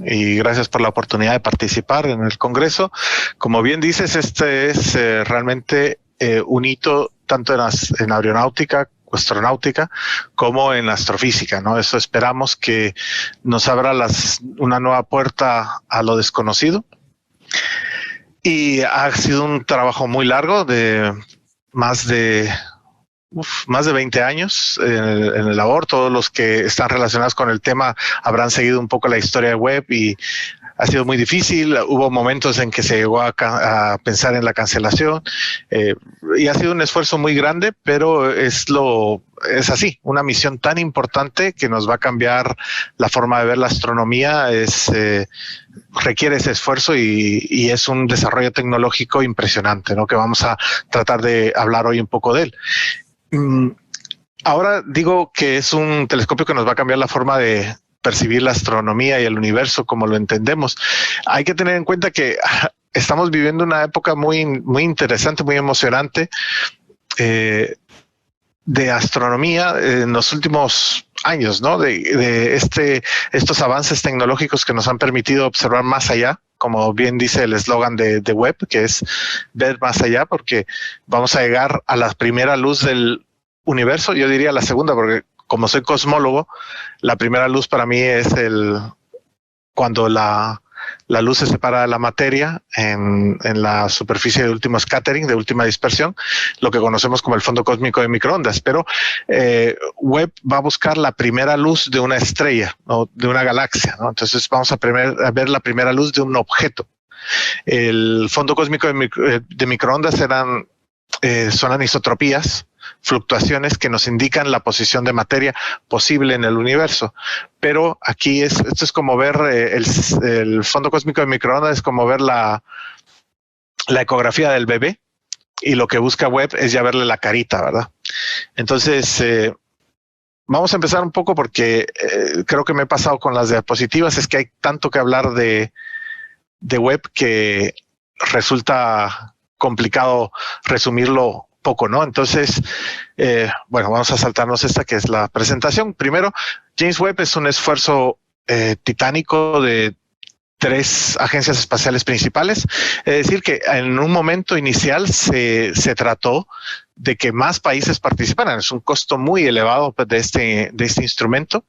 y gracias por la oportunidad de participar en el Congreso. Como bien dices, este es realmente un hito tanto en aeronáutica, astronáutica, como en astrofísica, ¿no? Eso esperamos que nos abra una nueva puerta a lo desconocido. Y ha sido un trabajo muy largo de más de 20 años en el labor. Todos los que están relacionados con el tema habrán seguido un poco la historia de web y ha sido muy difícil. Hubo momentos en que se llegó a pensar en la cancelación y ha sido un esfuerzo muy grande, pero es así, una misión tan importante que nos va a cambiar la forma de ver la astronomía. Requiere ese esfuerzo y es un desarrollo tecnológico impresionante, ¿no? Que vamos a tratar de hablar hoy un poco de él. Ahora digo que es un telescopio que nos va a cambiar la forma de percibir la astronomía y el universo como lo entendemos. Hay que tener en cuenta que estamos viviendo una época muy, muy interesante, muy emocionante de astronomía en los últimos años, ¿no? De estos avances tecnológicos que nos han permitido observar más allá, como bien dice el eslogan de web, que es ver más allá, porque vamos a llegar a la primera luz del universo. Yo diría la segunda, porque como soy cosmólogo, la primera luz para mí es cuando la luz se separa de la materia en la superficie de último scattering, de última dispersión, lo que conocemos como el fondo cósmico de microondas. Pero Webb va a buscar la primera luz de una estrella o de una galaxia, ¿no? Entonces vamos a ver la primera luz de un objeto. El fondo cósmico de microondas son anisotropías, fluctuaciones que nos indican la posición de materia posible en el universo. Pero aquí esto es como ver el fondo cósmico de microondas, es como ver la ecografía del bebé, y lo que busca Webb es ya verle la carita, ¿verdad? Entonces, vamos a empezar un poco porque creo que me he pasado con las diapositivas. Es que hay tanto que hablar de Webb que resulta complicado resumirlo poco, ¿no? Entonces, bueno, vamos a saltarnos esta que es la presentación. Primero, James Webb es un esfuerzo titánico de 3 agencias espaciales principales. Es decir, que en un momento inicial se trató de que más países participaran. Es un costo muy elevado de este instrumento,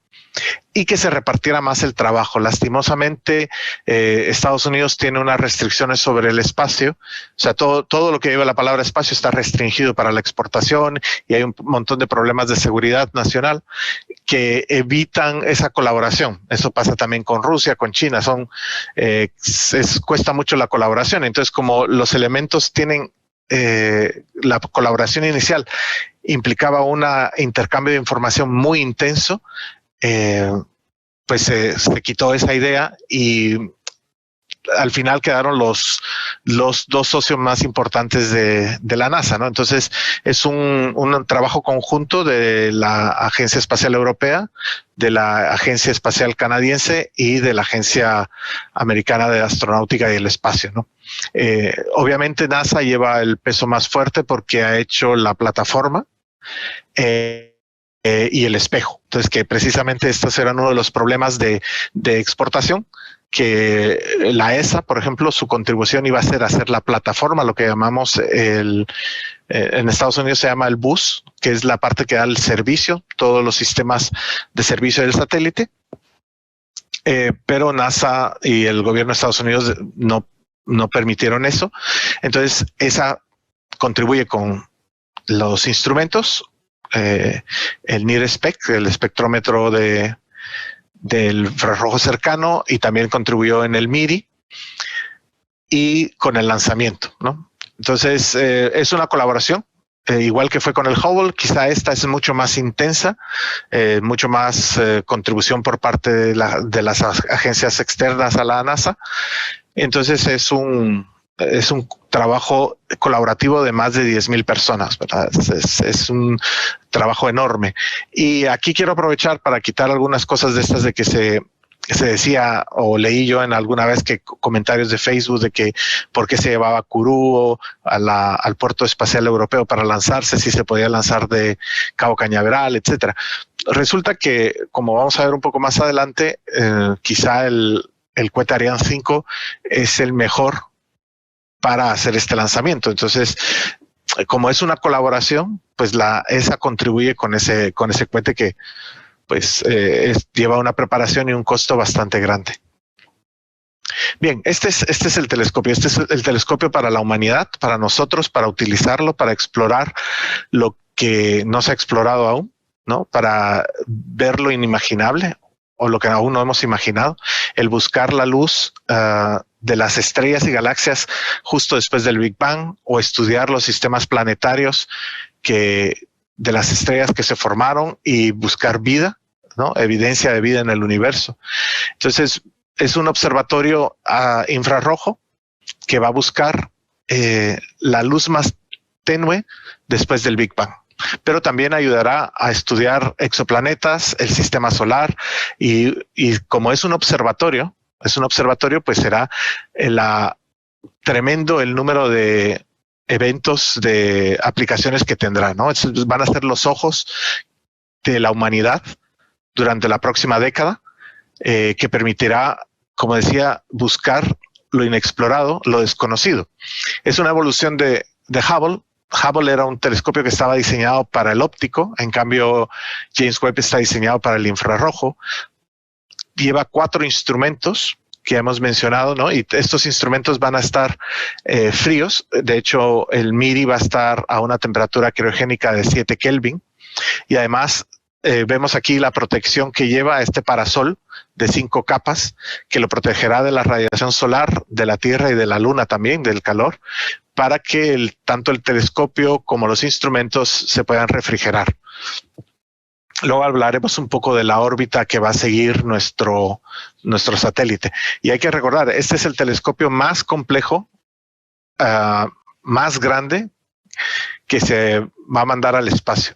y que se repartiera más el trabajo. Lastimosamente, Estados Unidos tiene unas restricciones sobre el espacio. O sea, todo lo que lleva la palabra espacio está restringido para la exportación, y hay un montón de problemas de seguridad nacional que evitan esa colaboración. Eso pasa también con Rusia, con China. Cuesta mucho la colaboración. Entonces, como los elementos tienen la colaboración inicial implicaba un intercambio de información muy intenso, pues se quitó esa idea, y al final quedaron los 2 socios más importantes de la NASA, ¿no? Entonces es un trabajo conjunto de la Agencia Espacial Europea, de la Agencia Espacial Canadiense y de la Agencia Americana de Astronáutica y el Espacio, ¿no? Obviamente NASA lleva el peso más fuerte porque ha hecho la plataforma y el espejo. Entonces, que precisamente estos eran uno de los problemas de exportación, que la ESA, por ejemplo, su contribución iba a ser hacer la plataforma, lo que llamamos en Estados Unidos se llama el bus, que es la parte que da el servicio, todos los sistemas de servicio del satélite. Pero NASA y el gobierno de Estados Unidos no permitieron eso. Entonces, ESA contribuye con los instrumentos, el NIRSPEC, el espectrómetro del infrarrojo cercano, y también contribuyó en el MIRI y con el lanzamiento, ¿no? Entonces, es una colaboración, igual que fue con el Hubble. Quizá esta es mucho más intensa, mucho más contribución por parte de las agencias externas a la NASA. Entonces, es un trabajo colaborativo de más de 10,000 personas, ¿verdad? Es un trabajo enorme. Y aquí quiero aprovechar para quitar algunas cosas de estas de que se decía, o leí yo en alguna vez, que comentarios de Facebook de que por qué se llevaba Kourou al puerto espacial europeo para lanzarse, si se podía lanzar de Cabo Cañaveral, etcétera. Resulta que, como vamos a ver un poco más adelante, quizá el cohete Ariane 5 es el mejor para hacer este lanzamiento. Entonces, como es una colaboración, pues ESA contribuye con ese cohete que pues lleva una preparación y un costo bastante grande. Bien, este es el telescopio. Este es el telescopio para la humanidad, para nosotros, para utilizarlo, para explorar lo que no se ha explorado aún, ¿no? Para ver lo inimaginable o lo que aún no hemos imaginado, el buscar la luz de las estrellas y galaxias justo después del Big Bang, o estudiar los sistemas planetarios de las estrellas que se formaron y buscar vida, ¿no? Evidencia de vida en el universo. Entonces, es un observatorio infrarrojo que va a buscar la luz más tenue después del Big Bang, pero también ayudará a estudiar exoplanetas, el sistema solar, y como es un observatorio, pues será tremendo el número de eventos, de aplicaciones que tendrá, ¿no? Van a ser los ojos de la humanidad durante la próxima década, que permitirá, como decía, buscar lo inexplorado, lo desconocido. Es una evolución de Hubble. Hubble era un telescopio que estaba diseñado para el óptico, en cambio James Webb está diseñado para el infrarrojo. Lleva 4 instrumentos que hemos mencionado, ¿no? Y estos instrumentos van a estar fríos. De hecho, el MIRI va a estar a una temperatura criogénica de 7 Kelvin. Y además vemos aquí la protección que lleva este parasol de 5 capas, que lo protegerá de la radiación solar, de la Tierra y de la Luna también, del calor, para que tanto el telescopio como los instrumentos se puedan refrigerar. Luego hablaremos un poco de la órbita que va a seguir nuestro satélite. Y hay que recordar, este es el telescopio más complejo, más grande, que se va a mandar al espacio.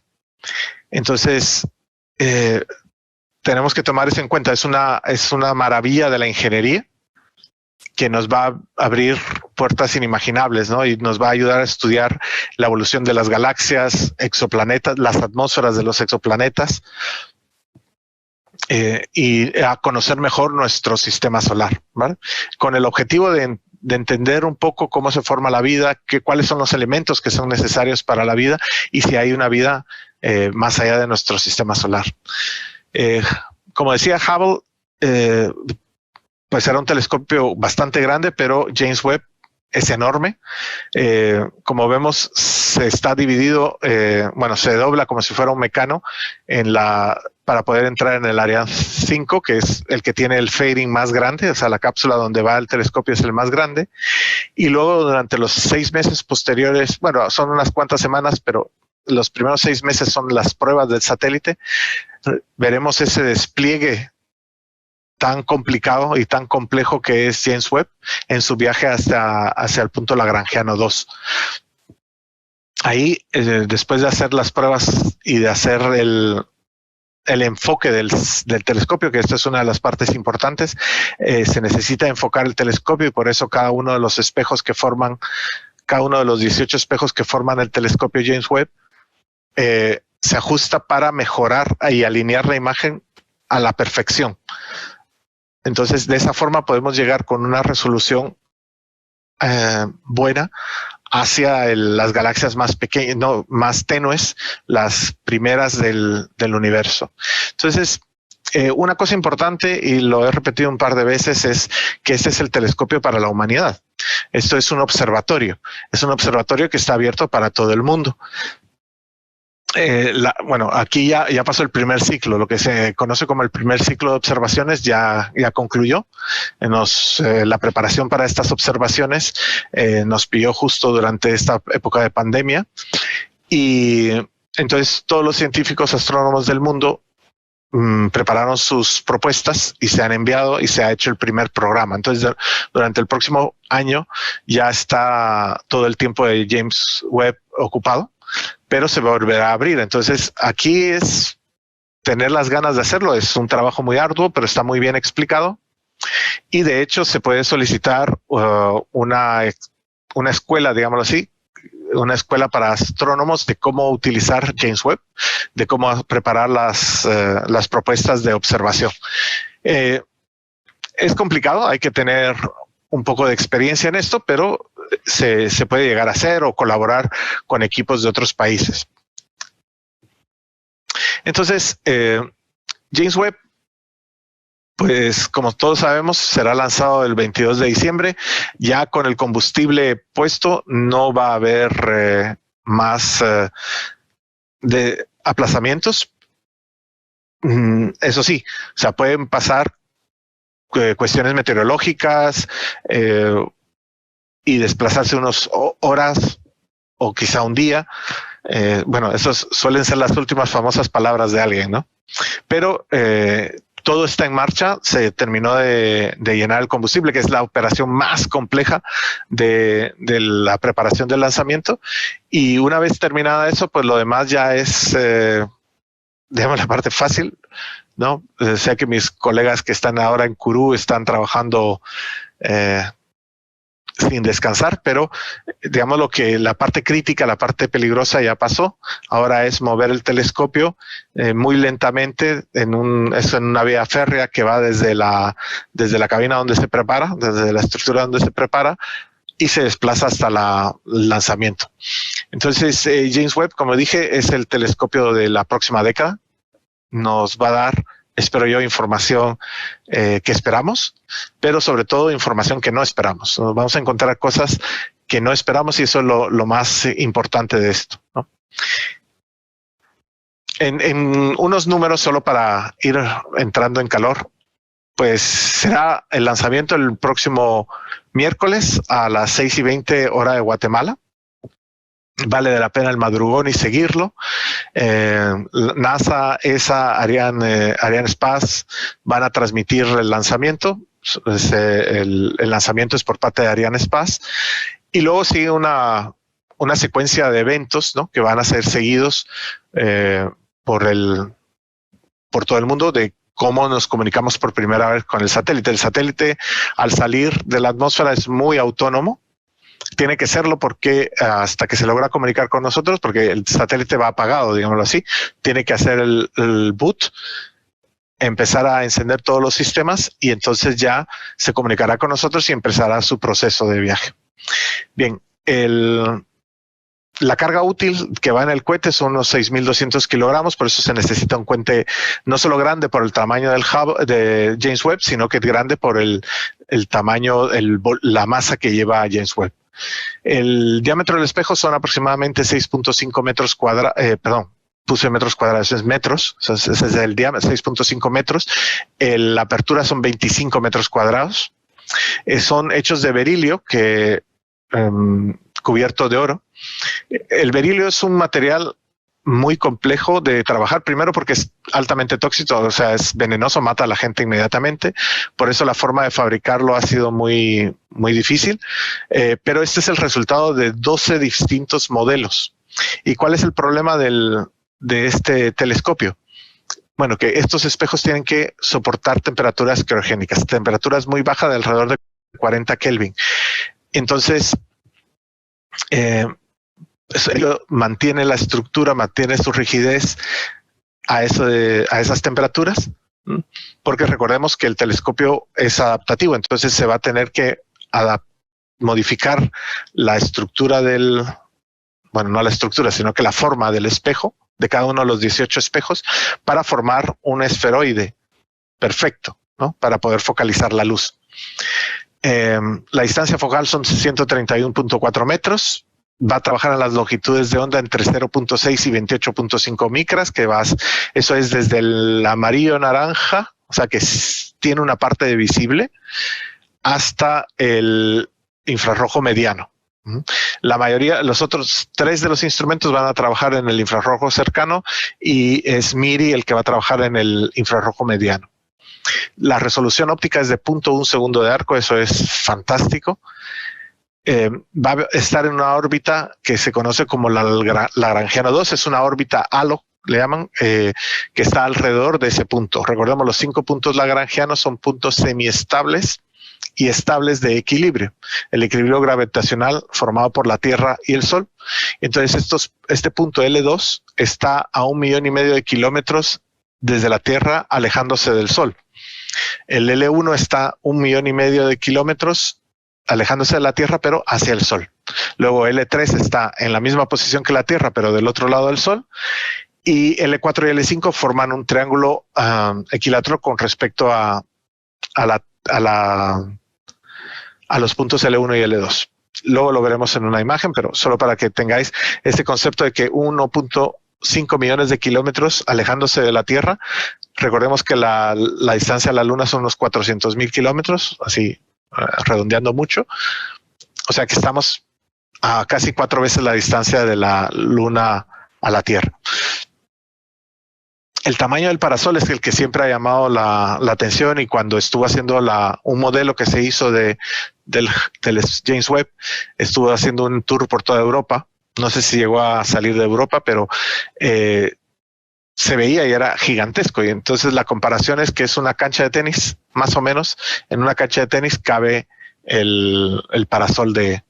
Entonces, tenemos que tomar eso en cuenta. Es una maravilla de la ingeniería que nos va a abrir puertas inimaginables, ¿no? Y nos va a ayudar a estudiar la evolución de las galaxias, exoplanetas, las atmósferas de los exoplanetas, y a conocer mejor nuestro sistema solar, ¿vale? Con el objetivo de entender un poco cómo se forma la vida, cuáles son los elementos que son necesarios para la vida y si hay una vida más allá de nuestro sistema solar. Como decía, Hubble pues era un telescopio bastante grande, pero James Webb es enorme. Como vemos, se está dividido, se dobla como si fuera un mecano para poder entrar en el Ariane 5, que es el que tiene el fairing más grande, o sea, la cápsula donde va el telescopio es el más grande. Y luego, durante los 6 meses posteriores, son unas cuantas semanas, pero los primeros 6 meses son las pruebas del satélite, veremos ese despliegue tan complicado y tan complejo que es James Webb en su viaje hacia el punto lagrangiano 2. Ahí, después de hacer las pruebas y de hacer el enfoque del telescopio, que esta es una de las partes importantes, se necesita enfocar el telescopio, y por eso cada uno de los 18 espejos que forman el telescopio James Webb se ajusta para mejorar y alinear la imagen a la perfección. Entonces, de esa forma podemos llegar con una resolución buena hacia las galaxias más pequeñas, más tenues, las primeras del universo. Entonces, una cosa importante, y lo he repetido un par de veces, es que este es el telescopio para la humanidad. Esto es un observatorio. Es un observatorio que está abierto para todo el mundo. Aquí ya pasó el primer ciclo, lo que se conoce como el primer ciclo de observaciones ya concluyó. La preparación para estas observaciones nos pilló justo durante esta época de pandemia, y entonces todos los científicos astrónomos del mundo prepararon sus propuestas y se han enviado y se ha hecho el primer programa. Entonces, durante el próximo año ya está todo el tiempo de James Webb ocupado, pero se volverá a abrir. Entonces, aquí es tener las ganas de hacerlo. Es un trabajo muy arduo, pero está muy bien explicado. Y de hecho, se puede solicitar una escuela, digámoslo así, una escuela para astrónomos de cómo utilizar James Webb, de cómo preparar las propuestas de observación. Es complicado, hay que tener un poco de experiencia en esto, pero se puede llegar a hacer o colaborar con equipos de otros países. Entonces, James Webb, pues como todos sabemos, será lanzado el 22 de diciembre. Ya con el combustible puesto, no va a haber más de aplazamientos. Eso sí, o sea, pueden pasar cuestiones meteorológicas y desplazarse unas horas o quizá un día. Bueno, esas suelen ser las últimas famosas palabras de alguien, ¿no? Pero todo está en marcha, se terminó de llenar el combustible, que es la operación más compleja de la preparación del lanzamiento. Y una vez terminada eso, pues lo demás ya es, digamos, la parte fácil, ¿no? Sé que mis colegas que están ahora en Kourou están trabajando sin descansar, pero digamos lo que la parte crítica, la parte peligrosa ya pasó. Ahora es mover el telescopio muy lentamente en una vía férrea que va desde la cabina donde se prepara, desde la estructura donde se prepara, y se desplaza hasta el lanzamiento. Entonces, James Webb, como dije, es el telescopio de la próxima década. Nos va a dar, espero yo, información que esperamos, pero sobre todo información que no esperamos. Nos vamos a encontrar cosas que no esperamos y eso es lo más importante de esto, ¿no? En unos números, solo para ir entrando en calor, pues será el lanzamiento el próximo miércoles a las 6:20 hora de Guatemala. Vale de la pena el madrugón y seguirlo. NASA, ESA, Ariane Space van a transmitir el lanzamiento. El lanzamiento es por parte de Ariane Space. Y luego sigue una secuencia de eventos, ¿no?, que van a ser seguidos por todo el mundo, de cómo nos comunicamos por primera vez con el satélite. El satélite, al salir de la atmósfera, es muy autónomo. Tiene que serlo porque hasta que se logra comunicar con nosotros, porque el satélite va apagado, digámoslo así, tiene que hacer el boot, empezar a encender todos los sistemas y entonces ya se comunicará con nosotros y empezará su proceso de viaje. Bien, la carga útil que va en el cohete son unos 6.200 kilogramos, por eso se necesita un cohete no solo grande por el tamaño del hub de James Webb, sino que es grande por el tamaño, la masa que lleva James Webb. El diámetro del espejo son aproximadamente 6.5 metros cuadrados, perdón, puse metros cuadrados, es metros, ese es el diámetro, 6.5 metros. La apertura son 25 metros cuadrados. Son hechos de berilio que cubierto de oro. El berilio es un material muy complejo de trabajar, primero porque es altamente tóxico, o sea, es venenoso, mata a la gente inmediatamente. Por eso la forma de fabricarlo ha sido muy, muy difícil. Pero este es el resultado de 12 distintos modelos. ¿Y cuál es el problema de este telescopio? Bueno, que estos espejos tienen que soportar temperaturas criogénicas, temperaturas muy bajas de alrededor de 40 Kelvin. Entonces, ello mantiene la estructura, mantiene su rigidez a esas temperaturas, porque recordemos que el telescopio es adaptativo, entonces se va a tener que modificar la estructura bueno, no la estructura, sino que la forma del espejo, de cada uno de los 18 espejos, para formar un esferoide perfecto, ¿no?, para poder focalizar la luz. La distancia focal son 131.4 metros. Va a trabajar en las longitudes de onda entre 0.6 y 28.5 micras, eso es desde el amarillo naranja, o sea que tiene una parte de visible, hasta el infrarrojo mediano. La mayoría, los otros 3 de los instrumentos van a trabajar en el infrarrojo cercano y es MIRI el que va a trabajar en el infrarrojo mediano. La resolución óptica es de 0.1 segundo de arco, eso es fantástico. Va a estar en una órbita que se conoce como la Lagrangiano 2, es una órbita halo, le llaman, que está alrededor de ese punto. Recordemos, los 5 puntos lagrangianos son puntos semiestables y estables de equilibrio, el equilibrio gravitacional formado por la Tierra y el Sol. Entonces, este punto L2 está a 1,5 millones de kilómetros desde la Tierra, alejándose del Sol. El L1 está 1,5 millones de kilómetros alejándose de la Tierra, pero hacia el Sol. Luego L3 está en la misma posición que la Tierra, pero del otro lado del Sol. Y L4 y L5 forman un triángulo equilátero con respecto a los puntos L1 y L2. Luego lo veremos en una imagen, pero solo para que tengáis este concepto de que 1,5 millones de kilómetros alejándose de la Tierra. Recordemos que la distancia a la Luna son unos 400,000 kilómetros, así redondeando mucho. O sea que estamos a casi 4 veces la distancia de la Luna a la Tierra. El tamaño del parasol es el que siempre ha llamado la atención, y cuando estuvo haciendo un modelo que se hizo del James Webb, estuvo haciendo un tour por toda Europa. No sé si llegó a salir de Europa, pero se veía y era gigantesco. Y entonces la comparación es que es una cancha de tenis, más o menos. En una cancha de tenis cabe el parasol del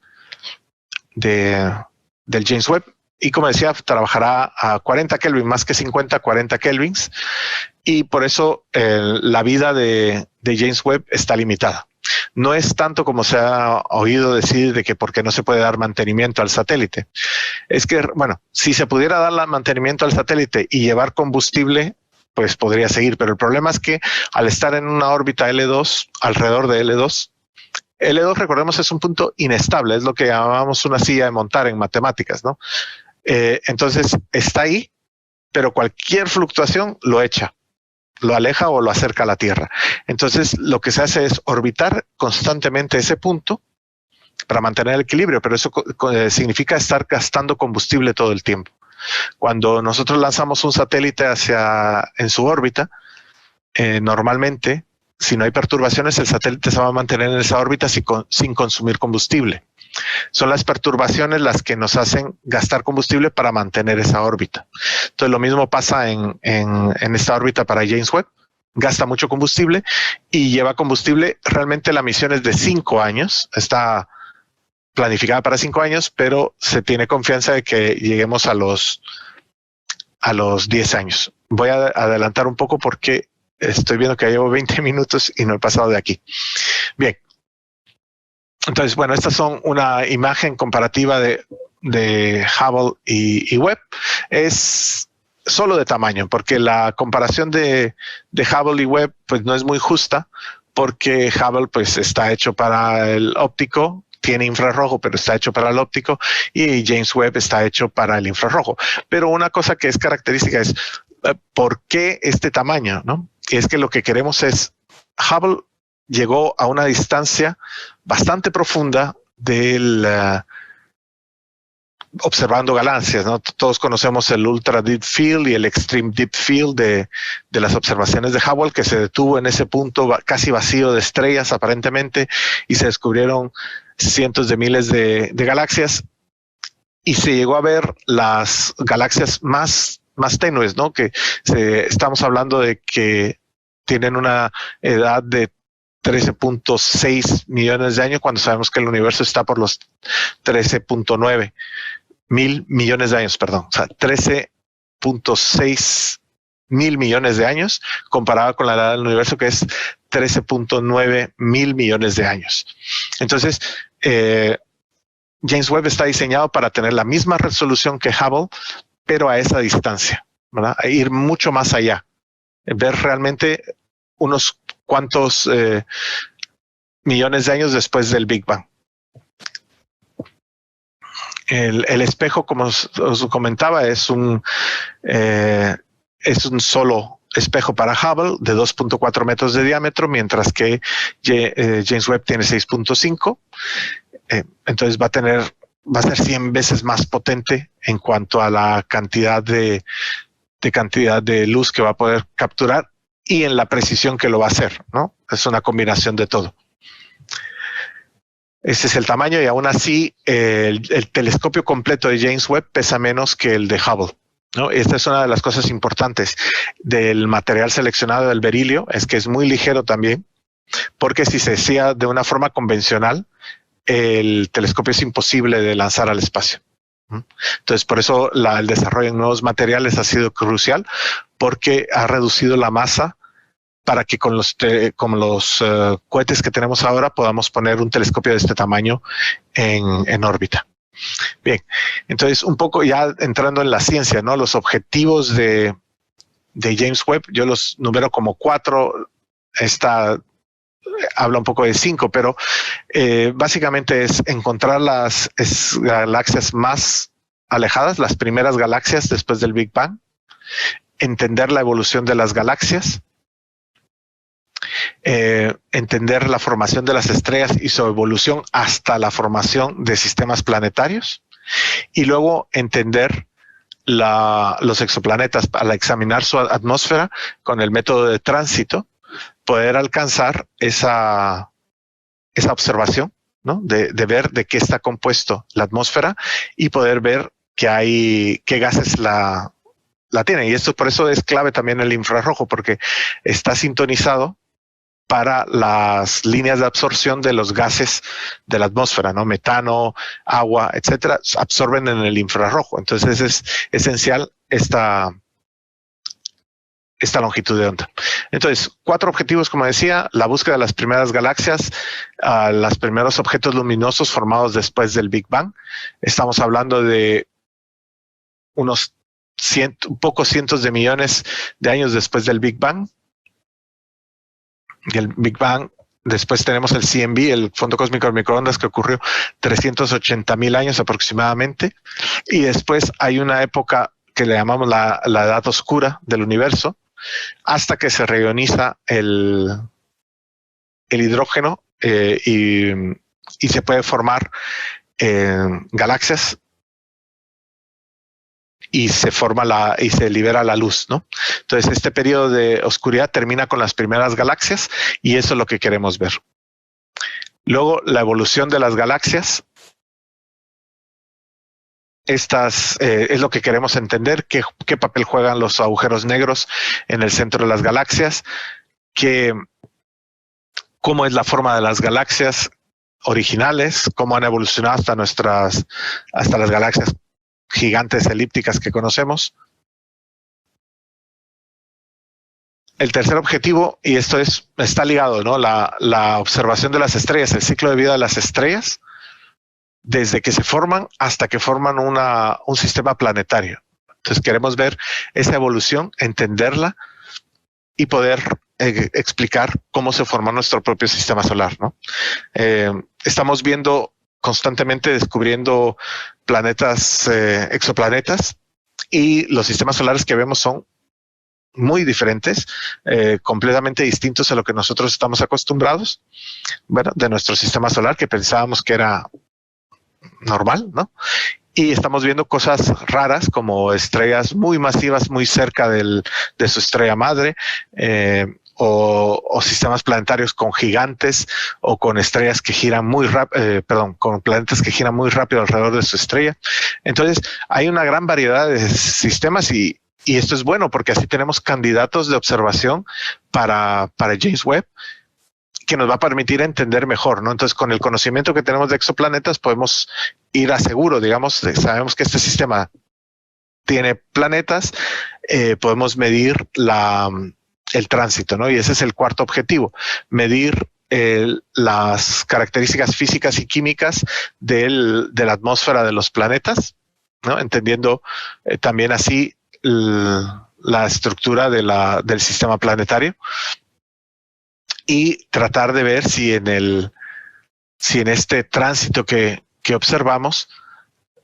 James Webb. Y como decía, trabajará a 40 Kelvin, más que 50, 40 Kelvins. Y por eso la vida de James Webb está limitada. No es tanto como se ha oído decir de que porque no se puede dar mantenimiento al satélite. Es que, bueno, si se pudiera dar mantenimiento al satélite y llevar combustible, pues podría seguir. Pero el problema es que al estar en una órbita L2, alrededor de L2, recordemos, es un punto inestable, es lo que llamamos una silla de montar en matemáticas, ¿no? Entonces está ahí, pero cualquier fluctuación lo echa, lo aleja o lo acerca a la Tierra. Entonces lo que se hace es orbitar constantemente ese punto para mantener el equilibrio, pero eso significa estar gastando combustible todo el tiempo. Cuando nosotros lanzamos un satélite en su órbita, normalmente, si no hay perturbaciones, el satélite se va a mantener en esa órbita sin consumir combustible. Son las perturbaciones las que nos hacen gastar combustible para mantener esa órbita. Entonces lo mismo pasa en esta órbita para James Webb. Gasta mucho combustible y lleva combustible. Realmente la misión es de 5 años. Está planificada para 5 años, pero se tiene confianza de que lleguemos a los 10 años. Voy a adelantar un poco porque estoy viendo que llevo 20 minutos y no he pasado de aquí. Bien. Entonces, bueno, estas son una imagen comparativa de Hubble y Webb. Es solo de tamaño, porque la comparación de Hubble y Webb pues no es muy justa, porque Hubble pues está hecho para el óptico, tiene infrarrojo, pero está hecho para el óptico, y James Webb está hecho para el infrarrojo. Pero una cosa que es característica es ¿por qué este tamaño? ¿No? Y es que lo que queremos es Hubble llegó a una distancia bastante profunda observando galaxias, ¿no? Todos conocemos el Ultra Deep Field y el Extreme Deep Field de las observaciones de Hubble, que se detuvo en ese punto casi vacío de estrellas aparentemente, y se descubrieron cientos de miles de galaxias, y se llegó a ver las galaxias más tenues, ¿no? Que estamos hablando de que tienen una edad de 13.6 millones de años, cuando sabemos que el universo está por los 13.9 mil millones de años, perdón. O sea, 13.6 mil millones de años comparado con la edad del universo, que es 13.9 mil millones de años. Entonces, James Webb está diseñado para tener la misma resolución que Hubble, pero a esa distancia, ¿verdad? A ir mucho más allá, ver realmente unos cuantos millones de años después del Big Bang. El espejo, como os comentaba, es un solo espejo para Hubble de 2.4 metros de diámetro, mientras que James Webb tiene 6.5. Entonces va a ser 100 veces más potente en cuanto a la cantidad de luz que va a poder capturar y en la precisión que lo va a hacer, ¿no? Es una combinación de todo. Ese es el tamaño, y aún así el telescopio completo de James Webb pesa menos que el de Hubble, ¿no? Esta es una de las cosas importantes del material seleccionado del berilio, es que es muy ligero también, porque si se hacía de una forma convencional, el telescopio es imposible de lanzar al espacio. Entonces, por eso el desarrollo en nuevos materiales ha sido crucial, porque ha reducido la masa para que con los cohetes que tenemos ahora podamos poner un telescopio de este tamaño en órbita. Bien, entonces un poco ya entrando en la ciencia, ¿no? Los objetivos de James Webb, yo los numero como 4, habla un poco de 5, pero básicamente es encontrar las galaxias más alejadas, las primeras galaxias después del Big Bang, entender la evolución de las galaxias, entender la formación de las estrellas y su evolución hasta la formación de sistemas planetarios, y luego entender los exoplanetas al examinar su atmósfera con el método de tránsito, poder alcanzar esa observación, ¿no? De ver de qué está compuesto la atmósfera y poder ver qué gases la tienen. Y esto por eso es clave también el infrarrojo, porque está sintonizado para las líneas de absorción de los gases de la atmósfera, ¿no? Metano, agua, etcétera, absorben en el infrarrojo. Entonces es esencial esta longitud de onda. Entonces, 4 objetivos, como decía: la búsqueda de las primeras galaxias, los primeros objetos luminosos formados después del Big Bang. Estamos hablando de unos pocos cientos de millones de años después del Big Bang. Y el Big Bang, después tenemos el CMB, el fondo cósmico de microondas, que ocurrió 380,000 años aproximadamente. Y después hay una época que le llamamos la edad oscura del universo, hasta que se reioniza el hidrógeno y se puede formar galaxias, y se libera la luz, ¿no? Entonces este periodo de oscuridad termina con las primeras galaxias, y eso es lo que queremos ver. Luego, la evolución de las galaxias. Es lo que queremos entender: qué papel juegan los agujeros negros en el centro de las galaxias, cómo es la forma de las galaxias originales, cómo han evolucionado hasta las galaxias gigantes elípticas que conocemos. El tercer objetivo, y esto está ligado, ¿no? La observación de las estrellas, el ciclo de vida de las estrellas, desde que se forman hasta que forman un sistema planetario. Entonces queremos ver esa evolución, entenderla y poder explicar cómo se forma nuestro propio sistema solar, ¿no? Estamos viendo constantemente, descubriendo planetas, exoplanetas, y los sistemas solares que vemos son muy diferentes, completamente distintos a lo que nosotros estamos acostumbrados, bueno, de nuestro sistema solar, que pensábamos que era normal, ¿no? Y estamos viendo cosas raras, como estrellas muy masivas muy cerca de su estrella madre, o sistemas planetarios con gigantes, o con estrellas que giran muy rápido, con planetas que giran muy rápido alrededor de su estrella. Entonces hay una gran variedad de sistemas, y esto es bueno porque así tenemos candidatos de observación para James Webb, que nos va a permitir entender mejor, ¿no? Entonces, con el conocimiento que tenemos de exoplanetas, podemos ir a seguro, digamos, sabemos que este sistema tiene planetas, podemos medir el tránsito, ¿no? Y ese es el cuarto objetivo: medir las características físicas y químicas de la atmósfera de los planetas, ¿no? Entendiendo también así la estructura del sistema planetario, y tratar de ver si en este tránsito que observamos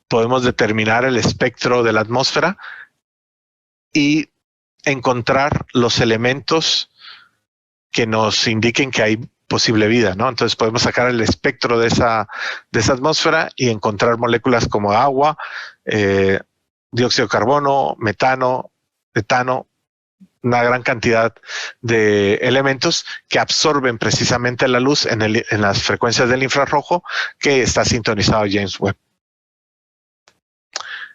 podemos determinar el espectro de la atmósfera y encontrar los elementos que nos indiquen que hay posible vida, ¿no? Entonces podemos sacar el espectro de esa atmósfera y encontrar moléculas como agua, dióxido de carbono, metano, etano, una gran cantidad de elementos que absorben precisamente la luz en las frecuencias del infrarrojo que está sintonizado James Webb.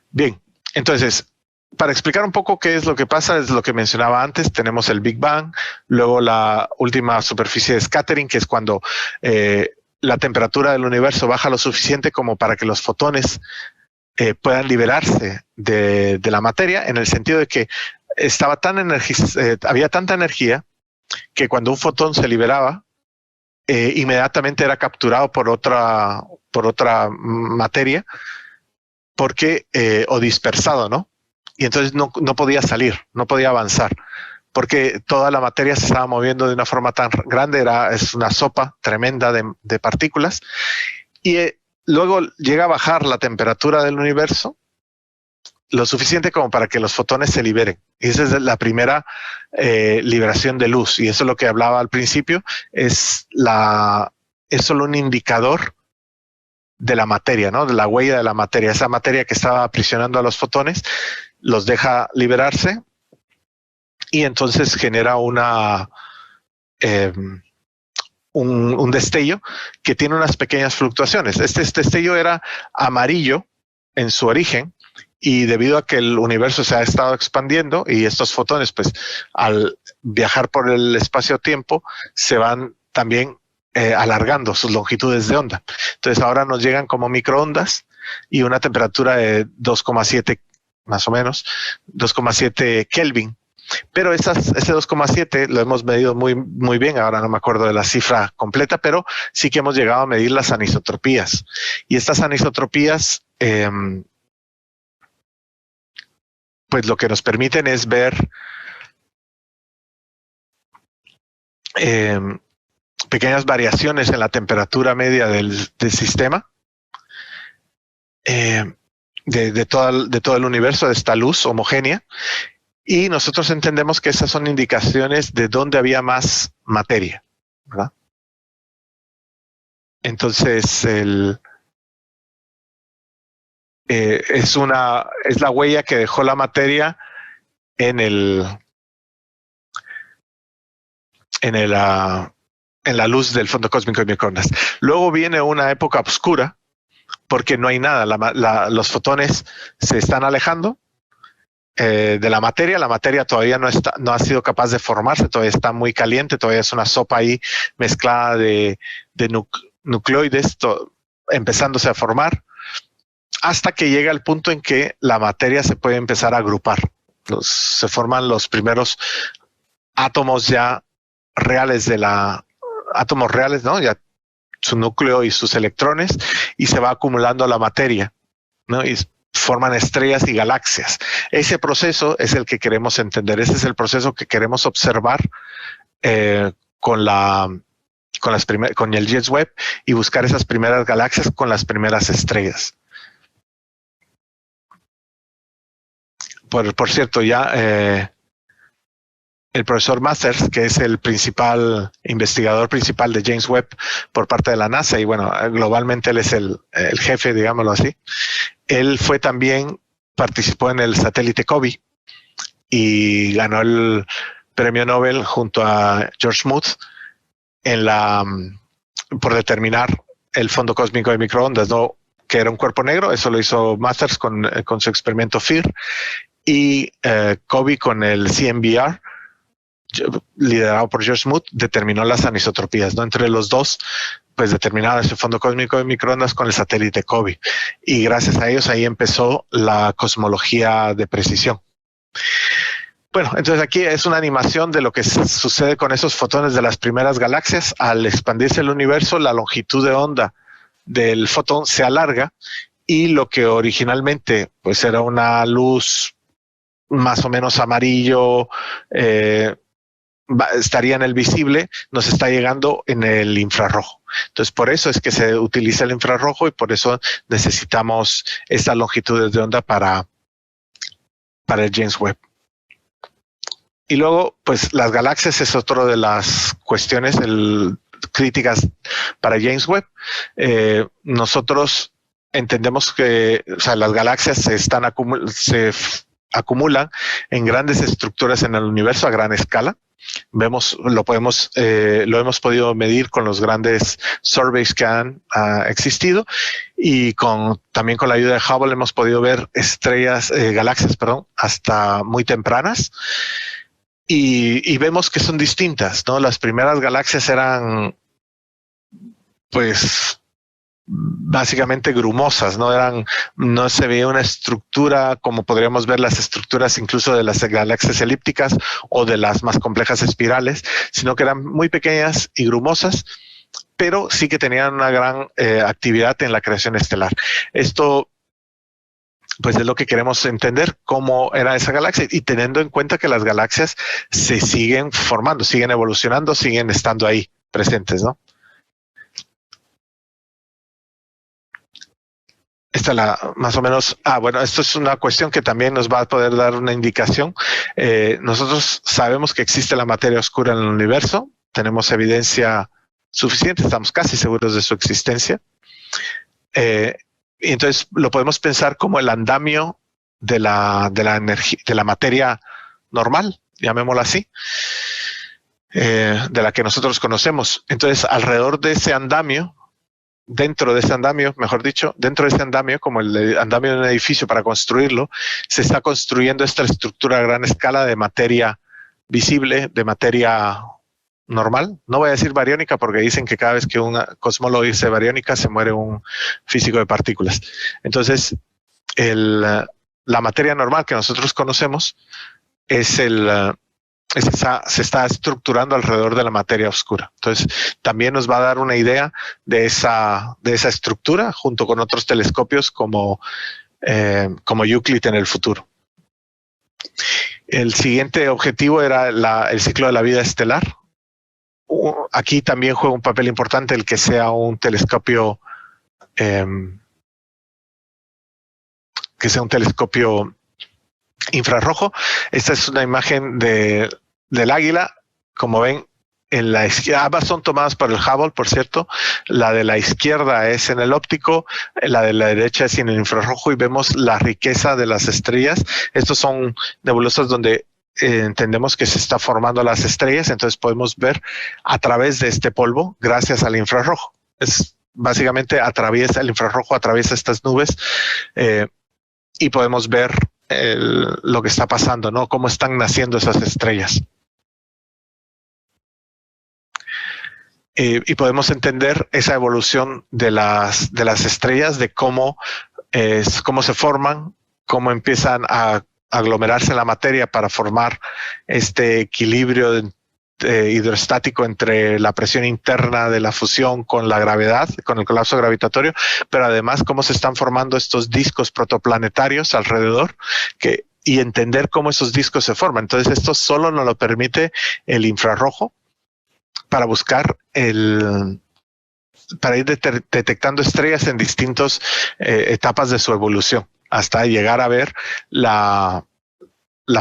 Bien, entonces, para explicar un poco qué es lo que pasa, es lo que mencionaba antes: tenemos el Big Bang, luego la última superficie de scattering, que es cuando la temperatura del universo baja lo suficiente como para que los fotones puedan liberarse de la materia, en el sentido de que había tanta energía que cuando un fotón se liberaba, inmediatamente era capturado por otra materia, porque o dispersado, ¿no? Y entonces no podía salir, no podía avanzar, porque toda la materia se estaba moviendo de una forma tan grande, es una sopa tremenda de partículas, y luego llega a bajar la temperatura del universo lo suficiente como para que los fotones se liberen. Y esa es la primera liberación de luz. Y eso es lo que hablaba al principio, es solo un indicador de la materia, ¿no? De la huella de la materia. Esa materia que estaba aprisionando a los fotones los deja liberarse y entonces genera un destello que tiene unas pequeñas fluctuaciones. Este destello era amarillo en su origen, y debido a que el universo se ha estado expandiendo y estos fotones, pues al viajar por el espacio-tiempo, se van también alargando sus longitudes de onda. Entonces ahora nos llegan como microondas y una temperatura de 2,7 más o menos, 2,7 Kelvin. Pero ese 2,7 lo hemos medido muy, muy bien. Ahora no me acuerdo de la cifra completa, pero sí que hemos llegado a medir las anisotropías. Y estas anisotropías, pues lo que nos permiten es ver pequeñas variaciones en la temperatura media del sistema, de todo el universo, de esta luz homogénea. Y nosotros entendemos que esas son indicaciones de dónde había más materia, ¿verdad? Entonces, es la huella que dejó la materia en la luz del fondo cósmico de microondas. Luego viene una época oscura porque no hay nada. Los fotones se están alejando de la materia. La materia todavía no ha sido capaz de formarse, todavía está muy caliente, todavía es una sopa ahí mezclada de nucleoides empezándose a formar, hasta que llega el punto en que la materia se puede empezar a agrupar. Se forman los primeros átomos ya reales átomos reales, ¿no? Ya su núcleo y sus electrones, y se va acumulando la materia, ¿no? Y forman estrellas y galaxias. Ese proceso es el que queremos entender. Ese es el proceso que queremos observar con el James Webb, y buscar esas primeras galaxias con las primeras estrellas. Por cierto, ya el profesor Masters, que es el investigador principal de James Webb por parte de la NASA, y bueno, globalmente él es el jefe, digámoslo así. Él participó en el satélite COBE y ganó el premio Nobel junto a George Smoot por determinar el fondo cósmico de microondas, ¿no? Que era un cuerpo negro. Eso lo hizo Masters con su experimento FIR, y COBE con el CMBR, liderado por George Smoot, determinó las anisotropías, ¿no? Entre los dos, pues determinaron ese fondo cósmico de microondas con el satélite COBE, y gracias a ellos ahí empezó la cosmología de precisión. Bueno, entonces aquí es una animación de lo que sucede con esos fotones de las primeras galaxias. Al expandirse el universo, la longitud de onda del fotón se alarga, y lo que originalmente pues era una luz más o menos amarillo, estaría en el visible, nos está llegando en el infrarrojo. Entonces, por eso es que se utiliza el infrarrojo, y por eso necesitamos estas longitudes de onda para el James Webb. Y luego, pues las galaxias es otra de las cuestiones críticas para James Webb. Nosotros entendemos que, o sea, las galaxias se acumulan en grandes estructuras en el universo a gran escala. Lo hemos podido medir con los grandes surveys que han existido, y también con la ayuda de Hubble hemos podido ver galaxias, hasta muy tempranas, y vemos que son distintas, ¿no? Las primeras galaxias eran, pues, básicamente grumosas, no se veía una estructura como podríamos ver las estructuras incluso de las galaxias elípticas o de las más complejas espirales, sino que eran muy pequeñas y grumosas, pero sí que tenían una gran actividad en la creación estelar. Esto pues es lo que queremos entender, cómo era esa galaxia, y teniendo en cuenta que las galaxias se siguen formando, siguen evolucionando, siguen estando ahí presentes, ¿no? Esta la más o menos, bueno, esto es una cuestión que también nos va a poder dar una indicación. Nosotros sabemos que existe la materia oscura en el universo, tenemos evidencia suficiente, estamos casi seguros de su existencia. Y entonces lo podemos pensar como el andamio de la energía, de la materia normal, llamémosla así, de la que nosotros conocemos. Entonces, alrededor de ese andamio, dentro de ese andamio, mejor dicho, dentro de ese andamio, como el andamio de un edificio para construirlo, se está construyendo esta estructura a gran escala de materia visible, de materia normal. No voy a decir bariónica porque dicen que cada vez que un cosmólogo dice bariónica se muere un físico de partículas. Entonces, la materia normal que nosotros conocemos se está estructurando alrededor de la materia oscura. Entonces, también nos va a dar una idea de esa estructura junto con otros telescopios como Euclid en el futuro. El siguiente objetivo era el ciclo de la vida estelar. Aquí también juega un papel importante el que sea un telescopio infrarrojo. Esta es una imagen del águila. Como ven, en la izquierda, ambas son tomadas por el Hubble, por cierto. La de la izquierda es en el óptico, la de la derecha es en el infrarrojo, y vemos la riqueza de las estrellas. Estos son nebulosas donde entendemos que se está formando las estrellas, entonces podemos ver a través de este polvo gracias al infrarrojo. Es básicamente el infrarrojo atraviesa estas nubes y podemos ver lo que está pasando, ¿no? Cómo están naciendo esas estrellas. Y podemos entender esa evolución de las estrellas, de cómo se forman, cómo empiezan a aglomerarse la materia para formar este equilibrio hidrostático entre la presión interna de la fusión con la gravedad, con el colapso gravitatorio, pero además cómo se están formando estos discos protoplanetarios alrededor, y entender cómo esos discos se forman. Entonces esto solo nos lo permite el infrarrojo para buscar para ir detectando estrellas en distintas etapas de su evolución, hasta llegar a ver la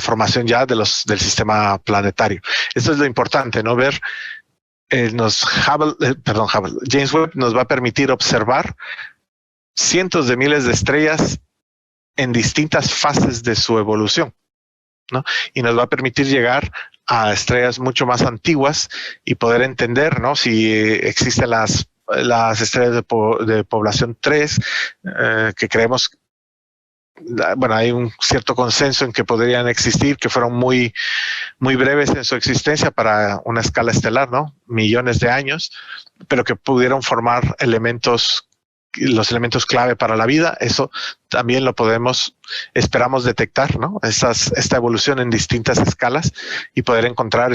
formación ya del sistema planetario. Esto es lo importante, ¿no? Ver James Webb nos va a permitir observar cientos de miles de estrellas en distintas fases de su evolución, ¿no? Y nos va a permitir llegar a estrellas mucho más antiguas y poder entender, ¿no?, si existen las estrellas de población 3, que creemos, bueno, hay un cierto consenso en que podrían existir, que fueron muy, muy breves en su existencia para una escala estelar, ¿no?, millones de años, pero que pudieron formar los elementos clave para la vida. Eso también esperamos detectar, ¿no?, esta evolución en distintas escalas y poder encontrar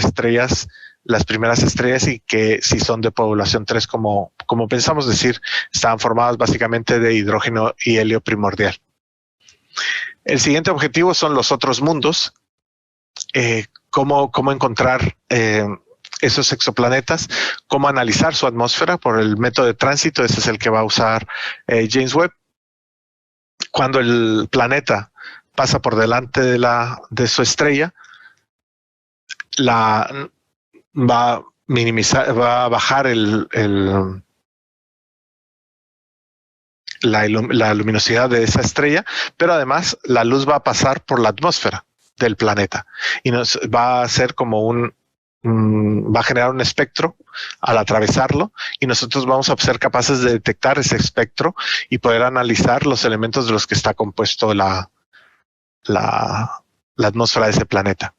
las primeras estrellas, y que si son de población 3, como pensamos decir, estaban formadas básicamente de hidrógeno y helio primordial. El siguiente objetivo son los otros mundos, cómo encontrar esos exoplanetas, cómo analizar su atmósfera por el método de tránsito. Ese es el que va a usar James Webb. Cuando el planeta pasa por delante de su estrella, va a bajar la luminosidad de esa estrella, pero además la luz va a pasar por la atmósfera del planeta y nos va a hacer va a generar un espectro al atravesarlo, y nosotros vamos a ser capaces de detectar ese espectro y poder analizar los elementos de los que está compuesto la atmósfera de ese planeta.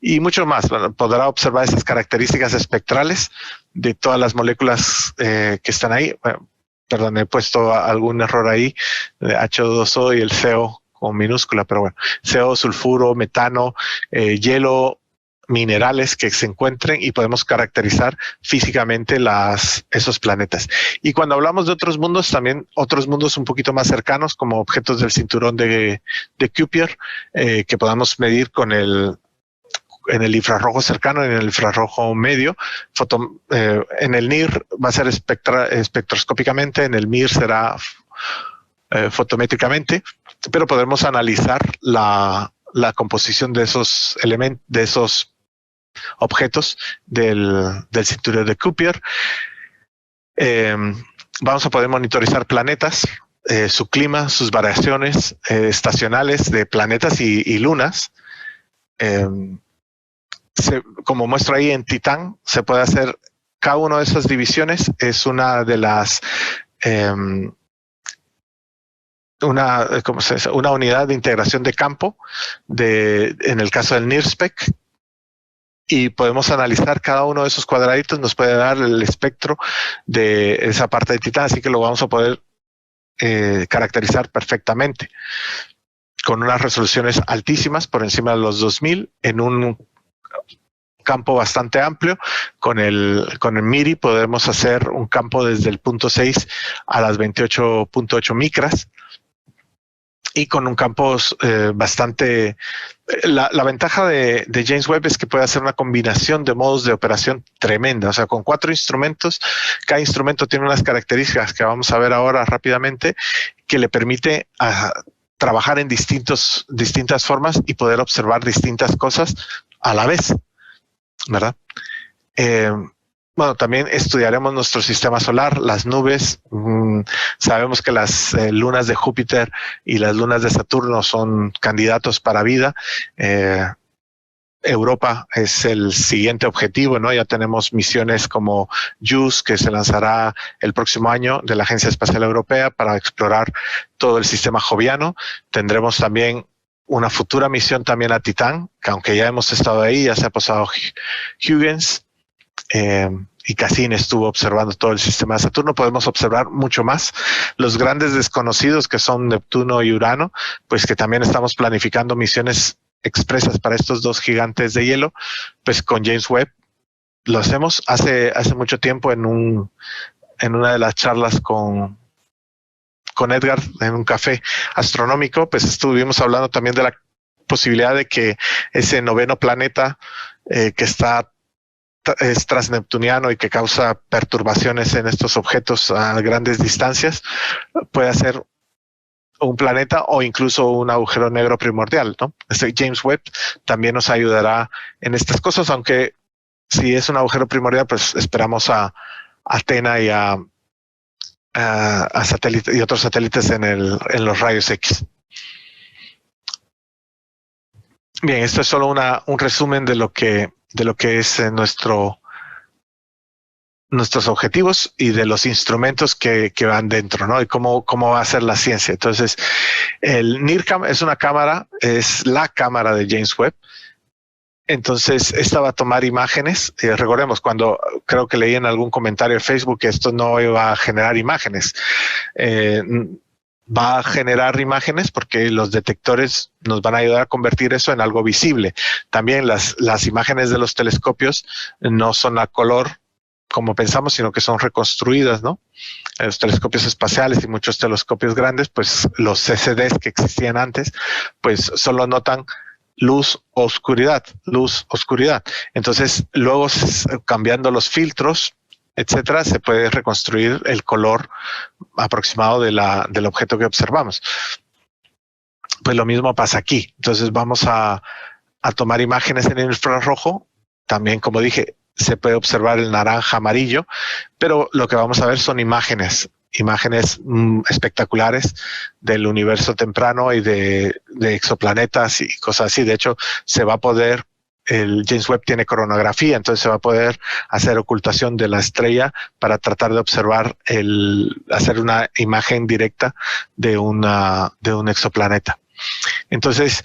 Y mucho más. Podrá observar esas características espectrales de todas las moléculas que están ahí. Perdón, he puesto algún error ahí, H2O y el CO con minúscula, pero bueno, CO, sulfuro, metano, hielo, minerales que se encuentren y podemos caracterizar físicamente esos planetas. Y cuando hablamos de otros mundos, también otros mundos un poquito más cercanos, como objetos del cinturón de Kuiper, que podamos medir en el infrarrojo cercano, en el infrarrojo medio. En el NIR va a ser espectroscópicamente, en el MIR será fotométricamente, pero podemos analizar la composición de esos elementos, de esos objetos del cinturón de Kuiper. Vamos a poder monitorizar planetas, su clima, sus variaciones estacionales de planetas y lunas. Como muestro ahí en Titán, se puede hacer cada una de esas divisiones. Es una de las una unidad de integración de campo en el caso del NIRSPEC, y podemos analizar cada uno de esos cuadraditos. Nos puede dar el espectro de esa parte de Titán, así que lo vamos a poder caracterizar perfectamente con unas resoluciones altísimas, por encima de los 2000, en un campo bastante amplio. Con el MIRI podemos hacer un campo desde el 0.6 a las 28.8 micras, y con un campo bastante... La ventaja de James Webb es que puede hacer una combinación de modos de operación tremenda. O sea, con 4 instrumentos, cada instrumento tiene unas características que vamos a ver ahora rápidamente, que le permite trabajar en distintas formas y poder observar distintas cosas a la vez, ¿verdad? Bueno, también estudiaremos nuestro sistema solar, las nubes. Sabemos que las lunas de Júpiter y las lunas de Saturno son candidatos para vida. Europa es el siguiente objetivo, ¿no? Ya tenemos misiones como JUICE, que se lanzará el próximo año, de la Agencia Espacial Europea, para explorar todo el sistema joviano. Tendremos también una futura misión también a Titán, que aunque ya hemos estado ahí, ya se ha posado Huygens. Y Cassini estuvo observando todo el sistema de Saturno. Podemos observar mucho más. Los grandes desconocidos, que son Neptuno y Urano, pues que también estamos planificando misiones expresas para estos dos gigantes de hielo, pues con James Webb lo hacemos. Hace mucho tiempo, en una de las charlas con Edgar, en un café astronómico, pues estuvimos hablando también de la posibilidad de que ese noveno planeta que es transneptuniano y que causa perturbaciones en estos objetos a grandes distancias, puede ser un planeta o incluso un agujero negro primordial, ¿no? James Webb también nos ayudará en estas cosas, aunque si es un agujero primordial, pues esperamos a Athena y a satélites y otros satélites en los rayos X. Bien, esto es solo un resumen de lo que es nuestros objetivos y de los instrumentos que van dentro, ¿no? Y cómo va a ser la ciencia. Entonces, el NIRCam es la cámara de James Webb. Entonces, esta va a tomar imágenes. Recordemos, cuando creo que leí en algún comentario en Facebook que esto no iba a generar imágenes. Va a generar imágenes porque los detectores nos van a ayudar a convertir eso en algo visible. También las imágenes de los telescopios no son a color como pensamos, sino que son reconstruidas, ¿no? Los telescopios espaciales y muchos telescopios grandes, pues los CCDs que existían antes, pues solo notan luz, oscuridad. Entonces, luego cambiando los filtros, etcétera, se puede reconstruir el color aproximado del objeto que observamos. Pues lo mismo pasa aquí. Entonces vamos a tomar imágenes en el infrarrojo. También, como dije, se puede observar el naranja amarillo, pero lo que vamos a ver son imágenes espectaculares del universo temprano y de exoplanetas y cosas así. De hecho, se va a poder... El James Webb tiene coronografía, entonces se va a poder hacer ocultación de la estrella para tratar de observar hacer una imagen directa de un exoplaneta. Entonces,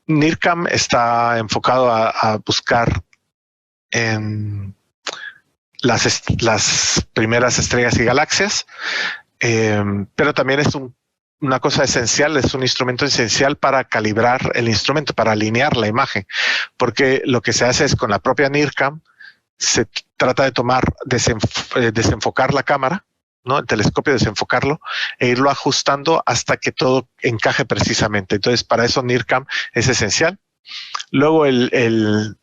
NIRCam está enfocado a buscar las primeras estrellas y galaxias, pero también es una cosa esencial, es un instrumento esencial para calibrar el instrumento, para alinear la imagen, porque lo que se hace es con la propia NIRCam, se trata de desenfocar la cámara, ¿no? El telescopio, desenfocarlo e irlo ajustando hasta que todo encaje precisamente. Entonces, para eso NIRCam es esencial. Luego el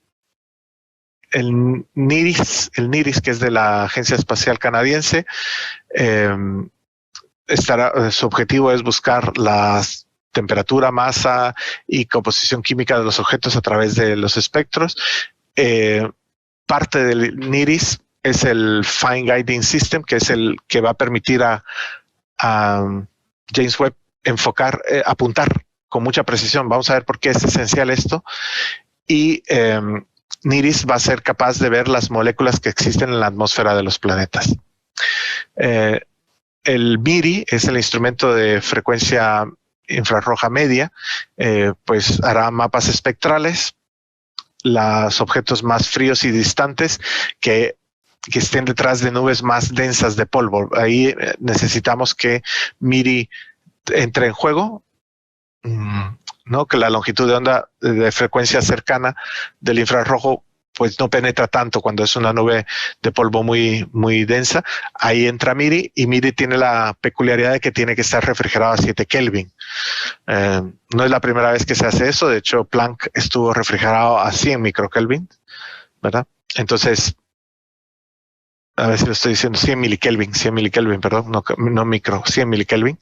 NIRIS, que es de la Agencia Espacial Canadiense, su objetivo es buscar la temperatura, masa y composición química de los objetos a través de los espectros. Parte del NIRIS es el Fine Guiding System, que es el que va a permitir a James Webb apuntar con mucha precisión. Vamos a ver por qué es esencial esto. Y NIRIS va a ser capaz de ver las moléculas que existen en la atmósfera de los planetas. El MIRI es el instrumento de frecuencia infrarroja media, pues hará mapas espectrales, los objetos más fríos y distantes que estén detrás de nubes más densas de polvo. Ahí necesitamos que MIRI entre en juego, ¿no? Que la longitud de onda de frecuencia cercana del infrarrojo pues no penetra tanto cuando es una nube de polvo muy, muy densa. Ahí entra MIRI, y MIRI tiene la peculiaridad de que tiene que estar refrigerado a 7 Kelvin. No es la primera vez que se hace eso. De hecho, Planck estuvo refrigerado a 100 microkelvin, ¿verdad? Entonces, a ver si lo estoy diciendo, 100 milikelvin, perdón, no micro, 100 milikelvin.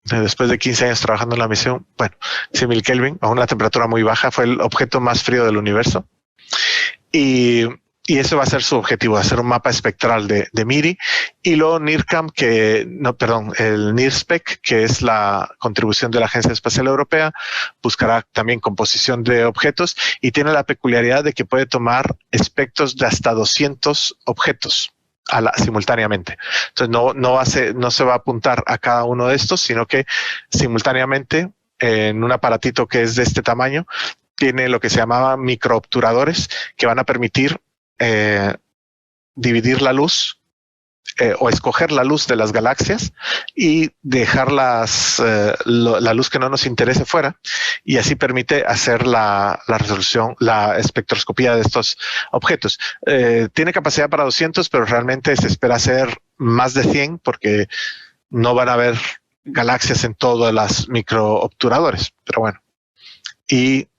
Después de 15 años trabajando en la misión, 100.000 Kelvin, a una temperatura muy baja, fue el objeto más frío del universo. Y eso va a ser su objetivo, hacer un mapa espectral de MIRI. Y luego NIRCam, el NIRSPEC, que es la contribución de la Agencia Espacial Europea, buscará también composición de objetos y tiene la peculiaridad de que puede tomar espectros de hasta 200 objetos simultáneamente. Entonces no se va a apuntar a cada uno de estos, sino que simultáneamente en un aparatito que es de este tamaño tiene lo que se llamaba microobturadores, que van a permitir dividir la luz o escoger la luz de las galaxias y dejar la luz que no nos interese fuera, y así permite hacer la resolución, la espectroscopía de estos objetos. Tiene capacidad para 200, pero realmente se espera hacer más de 100 porque no van a haber galaxias en todas las microobturadores, pero bueno. Y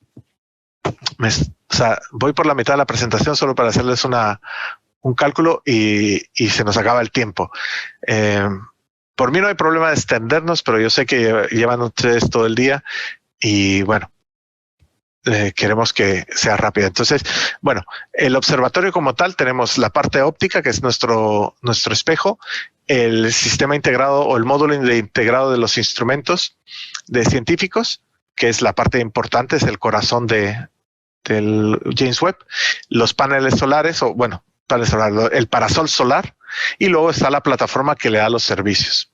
voy por la mitad de la presentación solo para hacerles un cálculo y se nos acaba el tiempo. Por mí no hay problema de extendernos, pero yo sé que llevan ustedes todo el día y bueno, queremos que sea rápido. Entonces, bueno, el observatorio como tal, tenemos la parte óptica, que es nuestro espejo, el sistema integrado o el módulo integrado de los instrumentos de científicos, que es la parte importante, es el corazón del James Webb, los paneles solares, el parasol solar, y luego está la plataforma que le da los servicios.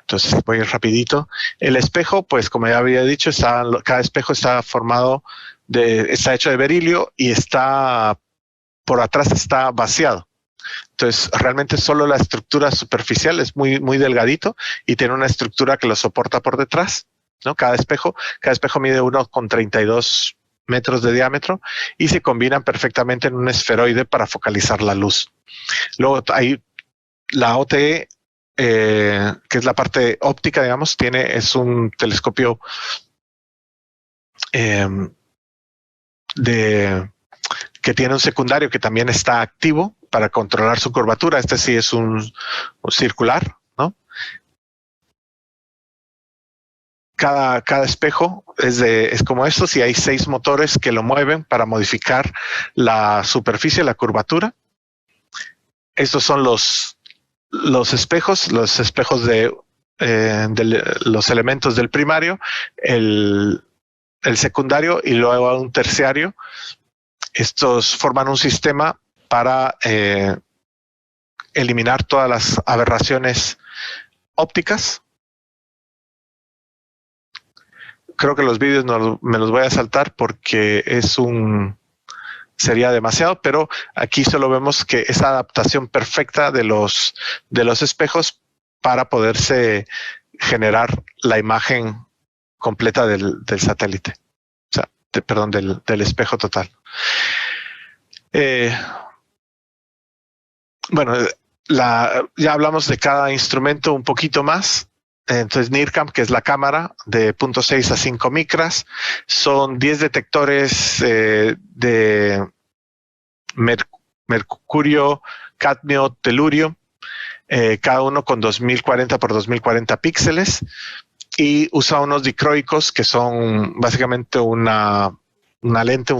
Entonces voy a ir rapidito. El espejo, pues como ya había dicho, cada espejo está hecho de berilio y por atrás está vaciado. Entonces realmente solo la estructura superficial es muy, muy delgadito y tiene una estructura que lo soporta por detrás, ¿no? Cada espejo mide 1,32 metros de diámetro y se combinan perfectamente en un esferoide para focalizar la luz. Luego hay la OTE, que es la parte óptica, digamos, es un telescopio que tiene un secundario que también está activo para controlar su curvatura. Este sí es un circular, ¿no? Cada espejo es como estos, y hay 6 motores que lo mueven para modificar la superficie, la curvatura. Estos son los espejos de los elementos del primario, el secundario y luego un terciario. Estos forman un sistema para eliminar todas las aberraciones ópticas. Creo que los vídeos me los voy a saltar porque es un sería demasiado, pero aquí solo vemos que esa adaptación perfecta de los espejos para poderse generar la imagen completa del satélite, o sea, perdón, del espejo total. Bueno, ya hablamos de cada instrumento un poquito más. Entonces, NIRCam, que es la cámara de 0.6 a 5 micras, son 10 detectores de mercurio, cadmio, telurio, cada uno con 2040 por 2040 píxeles, y usa unos dicroicos que son básicamente una lente,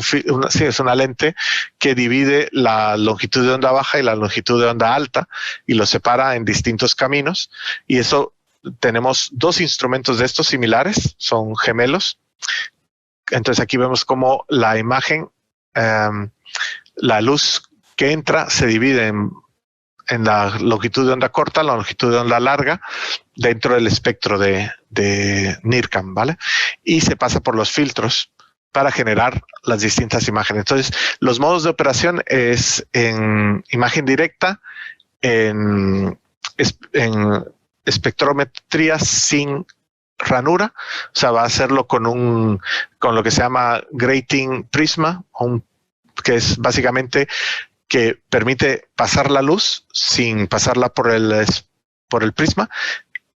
es una lente que divide la longitud de onda baja y la longitud de onda alta y los separa en distintos caminos, y eso tenemos dos instrumentos de estos similares, son gemelos. Entonces aquí vemos cómo la imagen, la luz que entra se divide en la longitud de onda corta, la longitud de onda larga dentro del espectro de NIRCam, ¿vale? Y se pasa por los filtros para generar las distintas imágenes. Entonces, los modos de operación es en imagen directa, en espectrometría sin ranura, o sea, va a hacerlo con lo que se llama grating prisma, que es básicamente que permite pasar la luz sin pasarla por el prisma,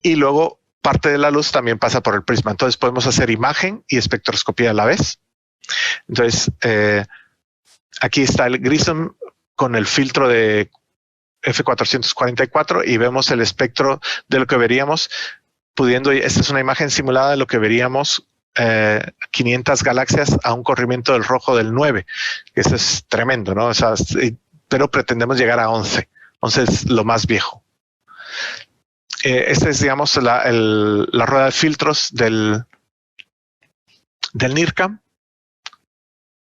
y luego parte de la luz también pasa por el prisma. Entonces podemos hacer imagen y espectroscopía a la vez. Entonces, aquí está el Grissom con el filtro de F444 y vemos el espectro de lo que veríamos esta es una imagen simulada de lo que veríamos 500 galaxias a un corrimiento del rojo del 9. Eso es tremendo, ¿no? O sea, pero pretendemos llegar a 11. 11 es lo más viejo. Esta es, digamos, la rueda de filtros del NIRCam.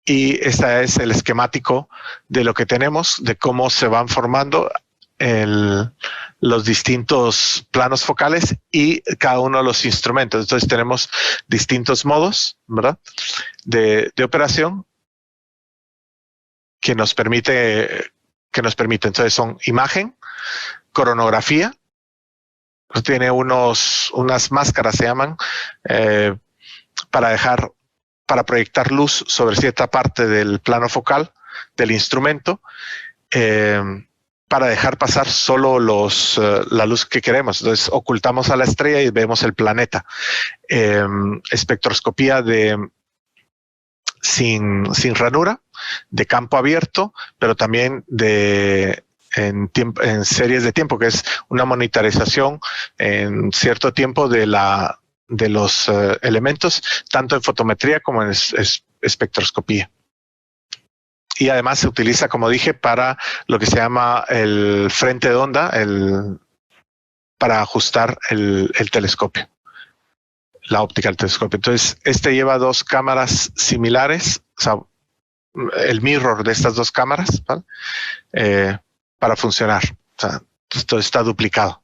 Y este es el esquemático de lo que tenemos, de cómo se van formando los distintos planos focales y cada uno de los instrumentos. Entonces tenemos distintos modos, ¿verdad?, de operación que nos permite. Entonces son imagen, coronografía, tiene unas máscaras, se llaman, para proyectar luz sobre cierta parte del plano focal del instrumento, para dejar pasar solo la luz que queremos. Entonces ocultamos a la estrella y vemos el planeta. Espectroscopía sin ranura, de campo abierto, pero también en series de tiempo, que es una monitorización en cierto tiempo de los elementos, tanto en fotometría como en espectroscopía. Y además se utiliza, como dije, para lo que se llama el frente de onda, para ajustar el telescopio, la óptica del telescopio. Entonces, lleva dos cámaras similares, o sea, el mirror de estas dos cámaras, ¿vale?, para funcionar. O sea, esto está duplicado.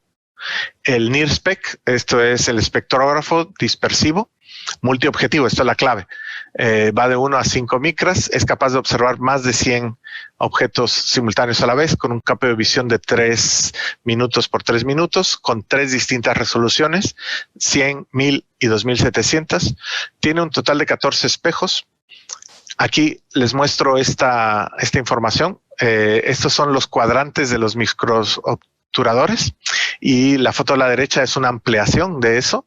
El NIRSPEC, esto es el espectrógrafo dispersivo multiobjetivo, esto es la clave. Va de 1 a 5 micras, es capaz de observar más de 100 objetos simultáneos a la vez, con un campo de visión de 3 minutos por 3 minutos, con 3 distintas resoluciones, 100, 1000 y 2700. Tiene un total de 14 espejos. Aquí les muestro esta información. Estos son los cuadrantes de los microobturadores, y la foto a la derecha es una ampliación de eso.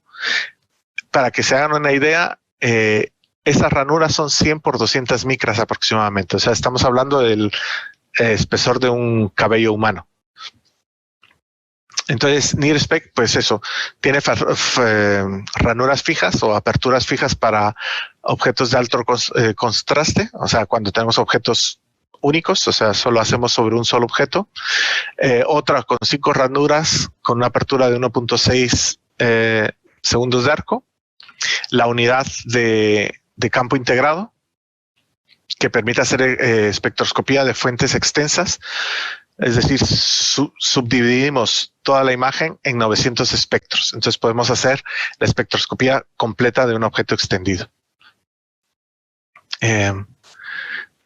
Para que se hagan una idea, esas ranuras son 100 por 200 micras aproximadamente. O sea, estamos hablando del espesor de un cabello humano. Entonces, NIRSPEC, pues eso, tiene ranuras fijas o aperturas fijas para objetos de alto contraste. O sea, cuando tenemos objetos únicos, o sea, solo hacemos sobre un solo objeto. Otra con 5 ranuras con una apertura de 1.6 segundos de arco. La unidad de campo integrado, que permite hacer espectroscopía de fuentes extensas, es decir, subdividimos toda la imagen en 900 espectros. Entonces podemos hacer la espectroscopía completa de un objeto extendido.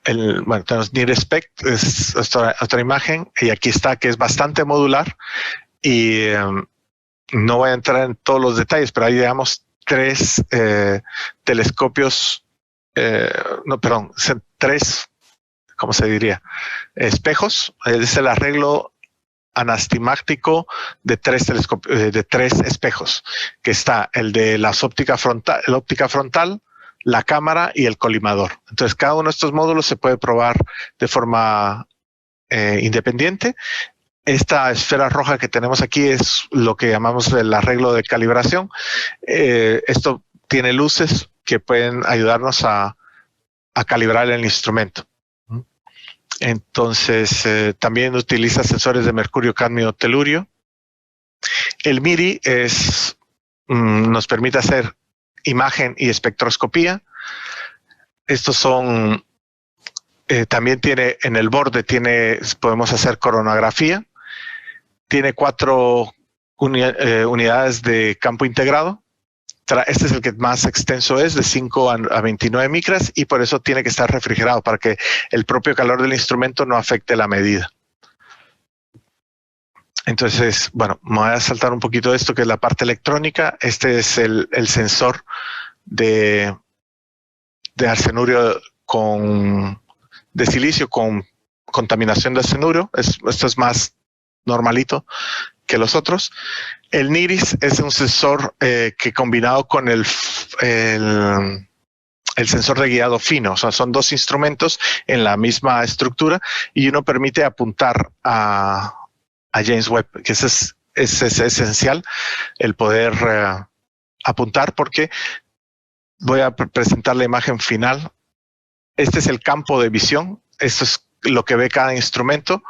bueno, tenemos NearSpect, es otra imagen, y aquí está, que es bastante modular, y no voy a entrar en todos los detalles, pero ahí digamos 3 telescopios, no, perdón, 3, ¿cómo se diría? Espejos. Es el arreglo anastimático de 3 telescopios, de 3 espejos, que está el de la óptica frontal, la cámara y el colimador. Entonces, cada uno de estos módulos se puede probar de forma independiente. Esta esfera roja que tenemos aquí es lo que llamamos el arreglo de calibración. Esto tiene luces que pueden ayudarnos a calibrar el instrumento. Entonces, también utiliza sensores de mercurio, cadmio, telurio. El MIRI nos permite hacer imagen y espectroscopía. Estos son, también tiene en el borde, podemos hacer coronografía. Tiene 4 unidades de campo integrado. Este es el que más extenso es, de 5 a 29 micras, y por eso tiene que estar refrigerado para que el propio calor del instrumento no afecte la medida. Entonces, bueno, me voy a saltar un poquito de esto, que es la parte electrónica. Este es el sensor de arsenurio de silicio con contaminación de arsenurio. Esto es más normalito que los otros. El NIRIS es un sensor que combinado con el sensor de guiado fino, o sea, son 2 instrumentos en la misma estructura, y uno permite apuntar a James Webb, que es esencial, el poder apuntar, porque voy a presentar la imagen final. Este es el campo de visión, esto es lo que ve cada instrumento.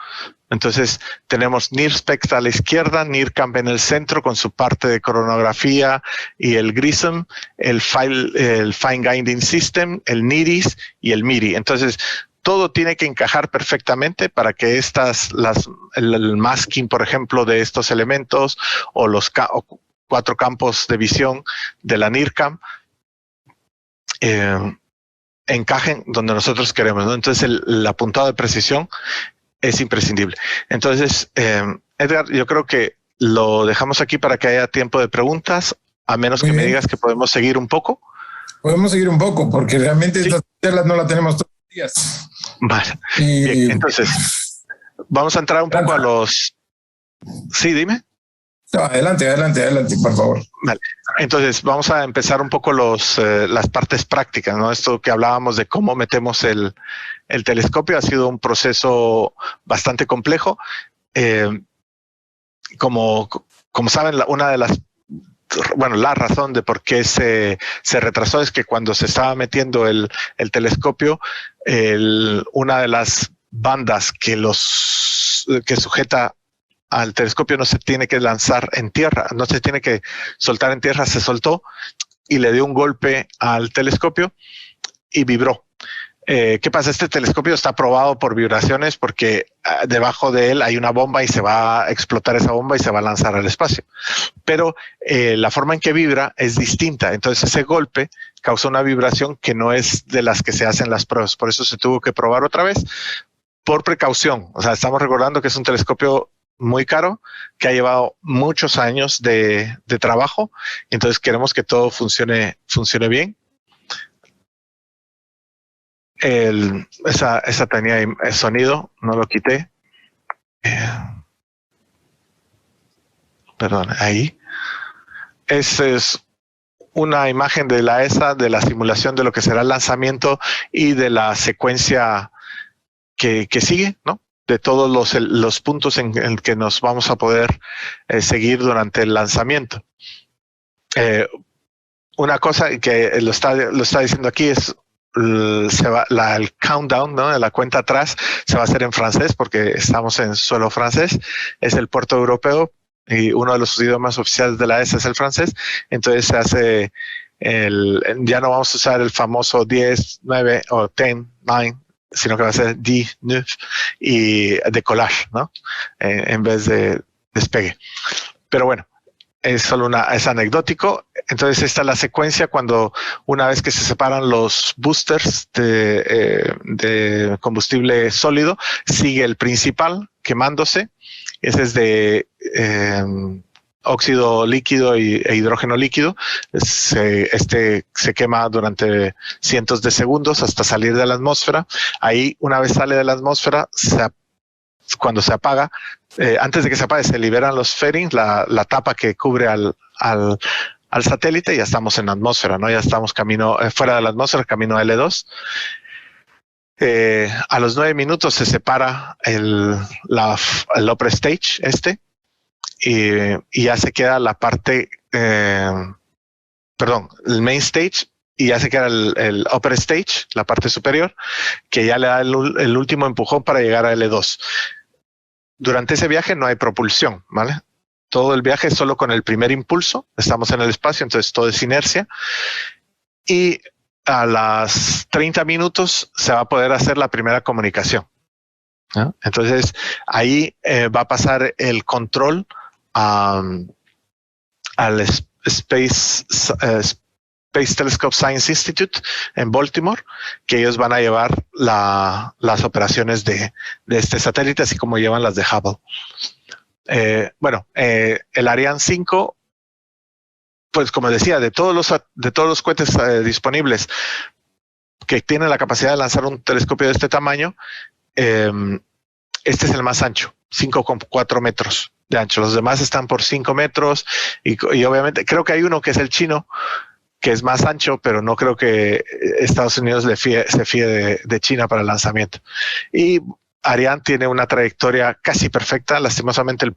Entonces tenemos NIRSpect a la izquierda, NIRCam en el centro con su parte de coronografía y el GRISM, el Fine Guiding System, el NIRIS y el MIRI. Entonces todo tiene que encajar perfectamente para que el masking, por ejemplo, de estos elementos o los 4 campos de visión de la NIRCam encajen donde nosotros queremos, ¿no? Entonces el apuntado de precisión es imprescindible. Entonces, Edgar, yo creo que lo dejamos aquí para que haya tiempo de preguntas, a menos que me digas que podemos seguir un poco. Podemos seguir un poco, porque realmente estas charlas no las tenemos todos los días. Vale. Bien, entonces, vamos a entrar un poco a los... Sí, dime. No, adelante, por favor. Vale. Entonces, vamos a empezar un poco las partes prácticas, ¿no? Esto que hablábamos de cómo metemos el telescopio ha sido un proceso bastante complejo. Como saben, la razón de por qué se retrasó es que cuando se estaba metiendo el telescopio, una de las bandas que sujeta al telescopio no se tiene que lanzar en tierra, no se tiene que soltar en tierra, se soltó y le dio un golpe al telescopio y vibró. ¿Qué pasa? Este telescopio está probado por vibraciones porque debajo de él hay una bomba y se va a explotar esa bomba y se va a lanzar al espacio. Pero la forma en que vibra es distinta. Entonces ese golpe causa una vibración que no es de las que se hacen las pruebas. Por eso se tuvo que probar otra vez por precaución. O sea, estamos recordando que es un telescopio muy caro, que ha llevado muchos años de trabajo. Entonces queremos que todo funcione bien. Esa tenía el sonido, no lo quité. Perdón, ahí. Esa es una imagen de la ESA, de la simulación de lo que será el lanzamiento y de la secuencia que sigue, ¿no? De todos los puntos en que nos vamos a poder seguir durante el lanzamiento. Una cosa que lo está diciendo aquí es el countdown, ¿no? La cuenta atrás se va a hacer en francés porque estamos en suelo francés, es el puerto europeo y uno de los idiomas oficiales de la ESA es el francés. Entonces se hace ya no vamos a usar el famoso 10, 9 o 10, 9, sino que va a ser 10, 9 y decollage, ¿no? En vez de despegue. Pero bueno, es solo es anecdótico. Entonces esta es la secuencia cuando una vez que se separan los boosters de combustible sólido, sigue el principal quemándose. Ese es de óxido líquido e hidrógeno líquido. Este se quema durante cientos de segundos hasta salir de la atmósfera. Ahí, una vez sale de la atmósfera, cuando se apaga, antes de que se apague, se liberan los fairings, la tapa que cubre al satélite, y ya estamos en la atmósfera, ¿no? Ya estamos fuera de la atmósfera, camino a L2. A los 9 minutos se separa el upper stage y ya se queda la parte, el main stage, y ya se queda el upper stage, la parte superior, que ya le da el último empujón para llegar a L2. Durante ese viaje no hay propulsión, ¿vale? Todo el viaje es solo con el primer impulso. Estamos en el espacio, entonces todo es inercia. Y a las 30 minutos se va a poder hacer la primera comunicación, ¿no? Entonces ahí va a pasar el control al Space Telescope Science Institute en Baltimore, que ellos van a llevar las operaciones de este satélite, así como llevan las de Hubble. El Ariane 5, pues como decía, de todos los cohetes disponibles que tienen la capacidad de lanzar un telescopio de este tamaño, este es el más ancho, 5,4 metros de ancho. Los demás están por 5 metros y obviamente creo que hay uno que es el chino, que es más ancho, pero no creo que Estados Unidos se fíe de China para el lanzamiento. Y Ariane tiene una trayectoria casi perfecta. Lastimosamente el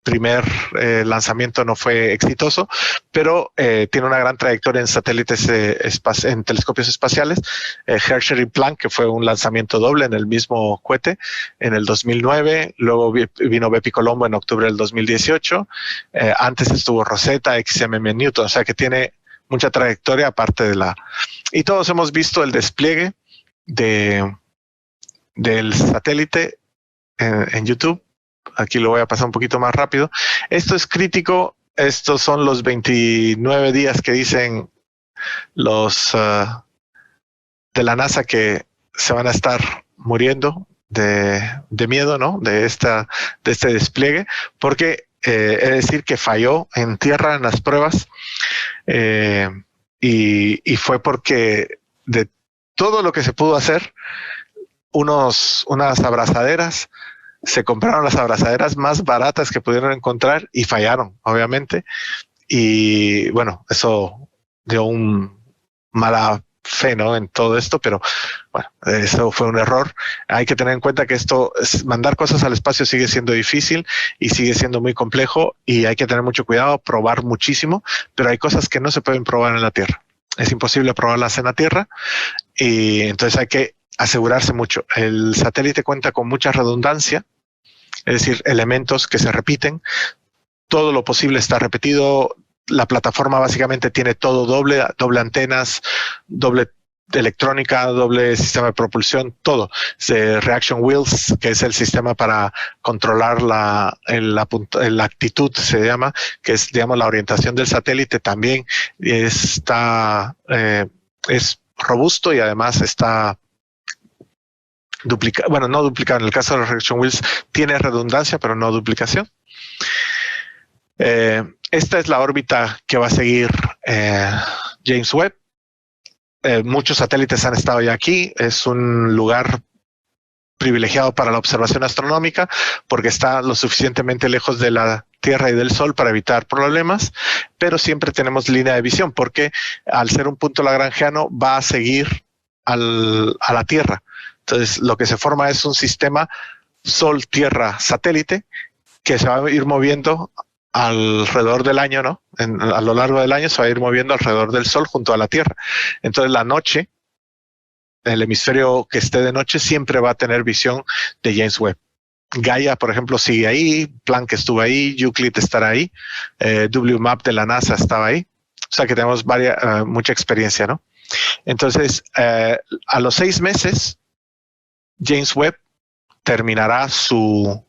primer lanzamiento no fue exitoso, pero tiene una gran trayectoria en satélites, en telescopios espaciales. Herschel y Planck, que fue un lanzamiento doble en el mismo cohete en el 2009. Luego vino Bepi Colombo en octubre del 2018. Antes estuvo Rosetta, XMM Newton, o sea que tiene mucha trayectoria aparte de y todos hemos visto el despliegue del satélite en YouTube. Aquí lo voy a pasar un poquito más rápido. Esto es crítico. Estos son los 29 días que dicen los de la NASA que se van a estar muriendo de miedo, ¿no? De este despliegue, porque es decir que falló en tierra en las pruebas, y fue porque de todo lo que se pudo hacer, unas abrazaderas, se compraron las abrazaderas más baratas que pudieron encontrar y fallaron, obviamente. Y bueno, eso dio un mala fe, ¿no? En todo esto, pero bueno, eso fue un error. Hay que tener en cuenta que mandar cosas al espacio sigue siendo difícil y sigue siendo muy complejo, y hay que tener mucho cuidado, probar muchísimo, pero hay cosas que no se pueden probar en la Tierra. Es imposible probarlas en la Tierra, y entonces hay que asegurarse mucho. El satélite cuenta con mucha redundancia, es decir, elementos que se repiten. Todo lo posible está repetido. La plataforma básicamente tiene todo doble antenas, doble electrónica, doble sistema de propulsión, todo. Reaction wheels, que es el sistema para controlar la actitud, se llama, que es, digamos, la orientación del satélite, también es robusto, y además está no duplicado. En el caso de los Reaction Wheels tiene redundancia, pero no duplicación. Esta es la órbita que va a seguir James Webb. Muchos satélites han estado ya aquí. Es un lugar privilegiado para la observación astronómica porque está lo suficientemente lejos de la Tierra y del Sol para evitar problemas, pero siempre tenemos línea de visión porque al ser un punto lagrangiano va a seguir a la Tierra. Entonces lo que se forma es un sistema Sol-Tierra-Satélite que se va a ir moviendo alrededor del año, ¿no? A lo largo del año se va a ir moviendo alrededor del Sol junto a la Tierra. Entonces la noche, el hemisferio que esté de noche siempre va a tener visión de James Webb. Gaia, por ejemplo, sigue ahí, Planck estuvo ahí, Euclid estará ahí, WMAP de la NASA estaba ahí. O sea que tenemos mucha experiencia, ¿no? Entonces, a los 6 meses, James Webb terminará su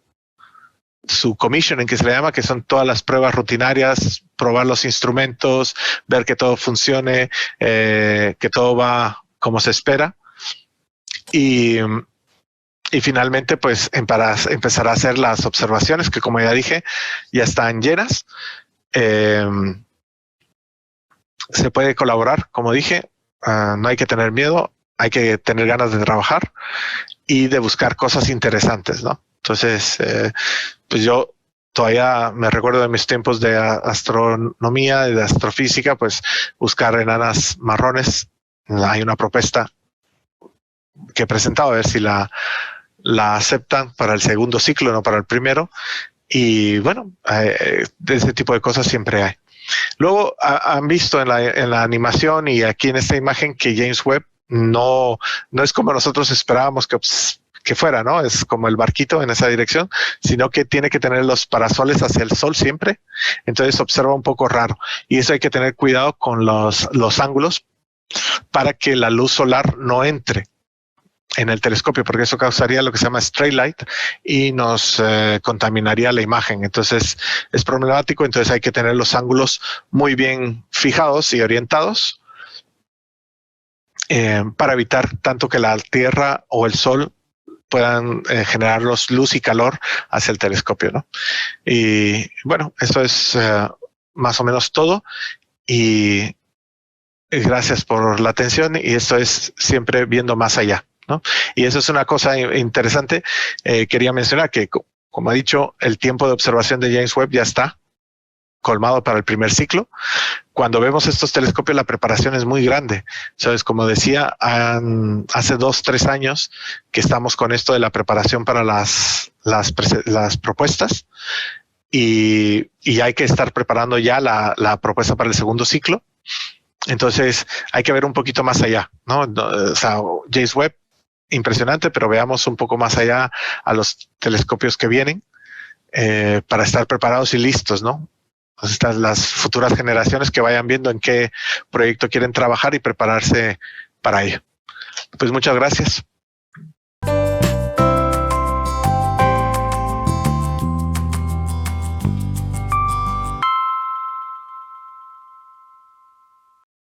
su commissioning, que se le llama, que son todas las pruebas rutinarias, probar los instrumentos, ver que todo funcione, que todo va como se espera. Y finalmente, pues empezar a hacer las observaciones que, como ya dije, ya están llenas. Se puede colaborar, como dije, no hay que tener miedo, hay que tener ganas de trabajar y de buscar cosas interesantes, ¿no? Entonces, pues yo todavía me recuerdo de mis tiempos de astronomía y de astrofísica, pues buscar enanas marrones. Hay una propuesta que he presentado a ver si la aceptan para el segundo ciclo, no para el primero. Y bueno, de ese tipo de cosas siempre hay. Luego han visto en la animación y aquí en esta imagen que James Webb no es como nosotros esperábamos que fuera, ¿no? Es como el barquito en esa dirección, sino que tiene que tener los parasoles hacia el sol siempre. Entonces observa un poco raro. Y eso hay que tener cuidado con los ángulos para que la luz solar no entre en el telescopio, porque eso causaría lo que se llama stray light y nos contaminaría la imagen. Entonces es problemático, entonces hay que tener los ángulos muy bien fijados y orientados para evitar tanto que la Tierra o el Sol puedan generarnos luz y calor hacia el telescopio, ¿no? Y bueno, eso es más o menos todo. Y gracias por la atención, y esto es siempre viendo más allá, ¿no? Y eso es una cosa interesante. Quería mencionar que, como he dicho, el tiempo de observación de James Webb ya está colmado para el primer ciclo. Cuando vemos estos telescopios, la preparación es muy grande. Sabes, como decía, hace 2-3 años que estamos con esto de la preparación para las propuestas, y hay que estar preparando ya la propuesta para el segundo ciclo. Entonces hay que ver un poquito más allá, ¿no? O sea, James Webb, impresionante, pero veamos un poco más allá a los telescopios que vienen para estar preparados y listos, ¿no? Entonces, las futuras generaciones que vayan viendo en qué proyecto quieren trabajar y prepararse para ello. Pues muchas gracias.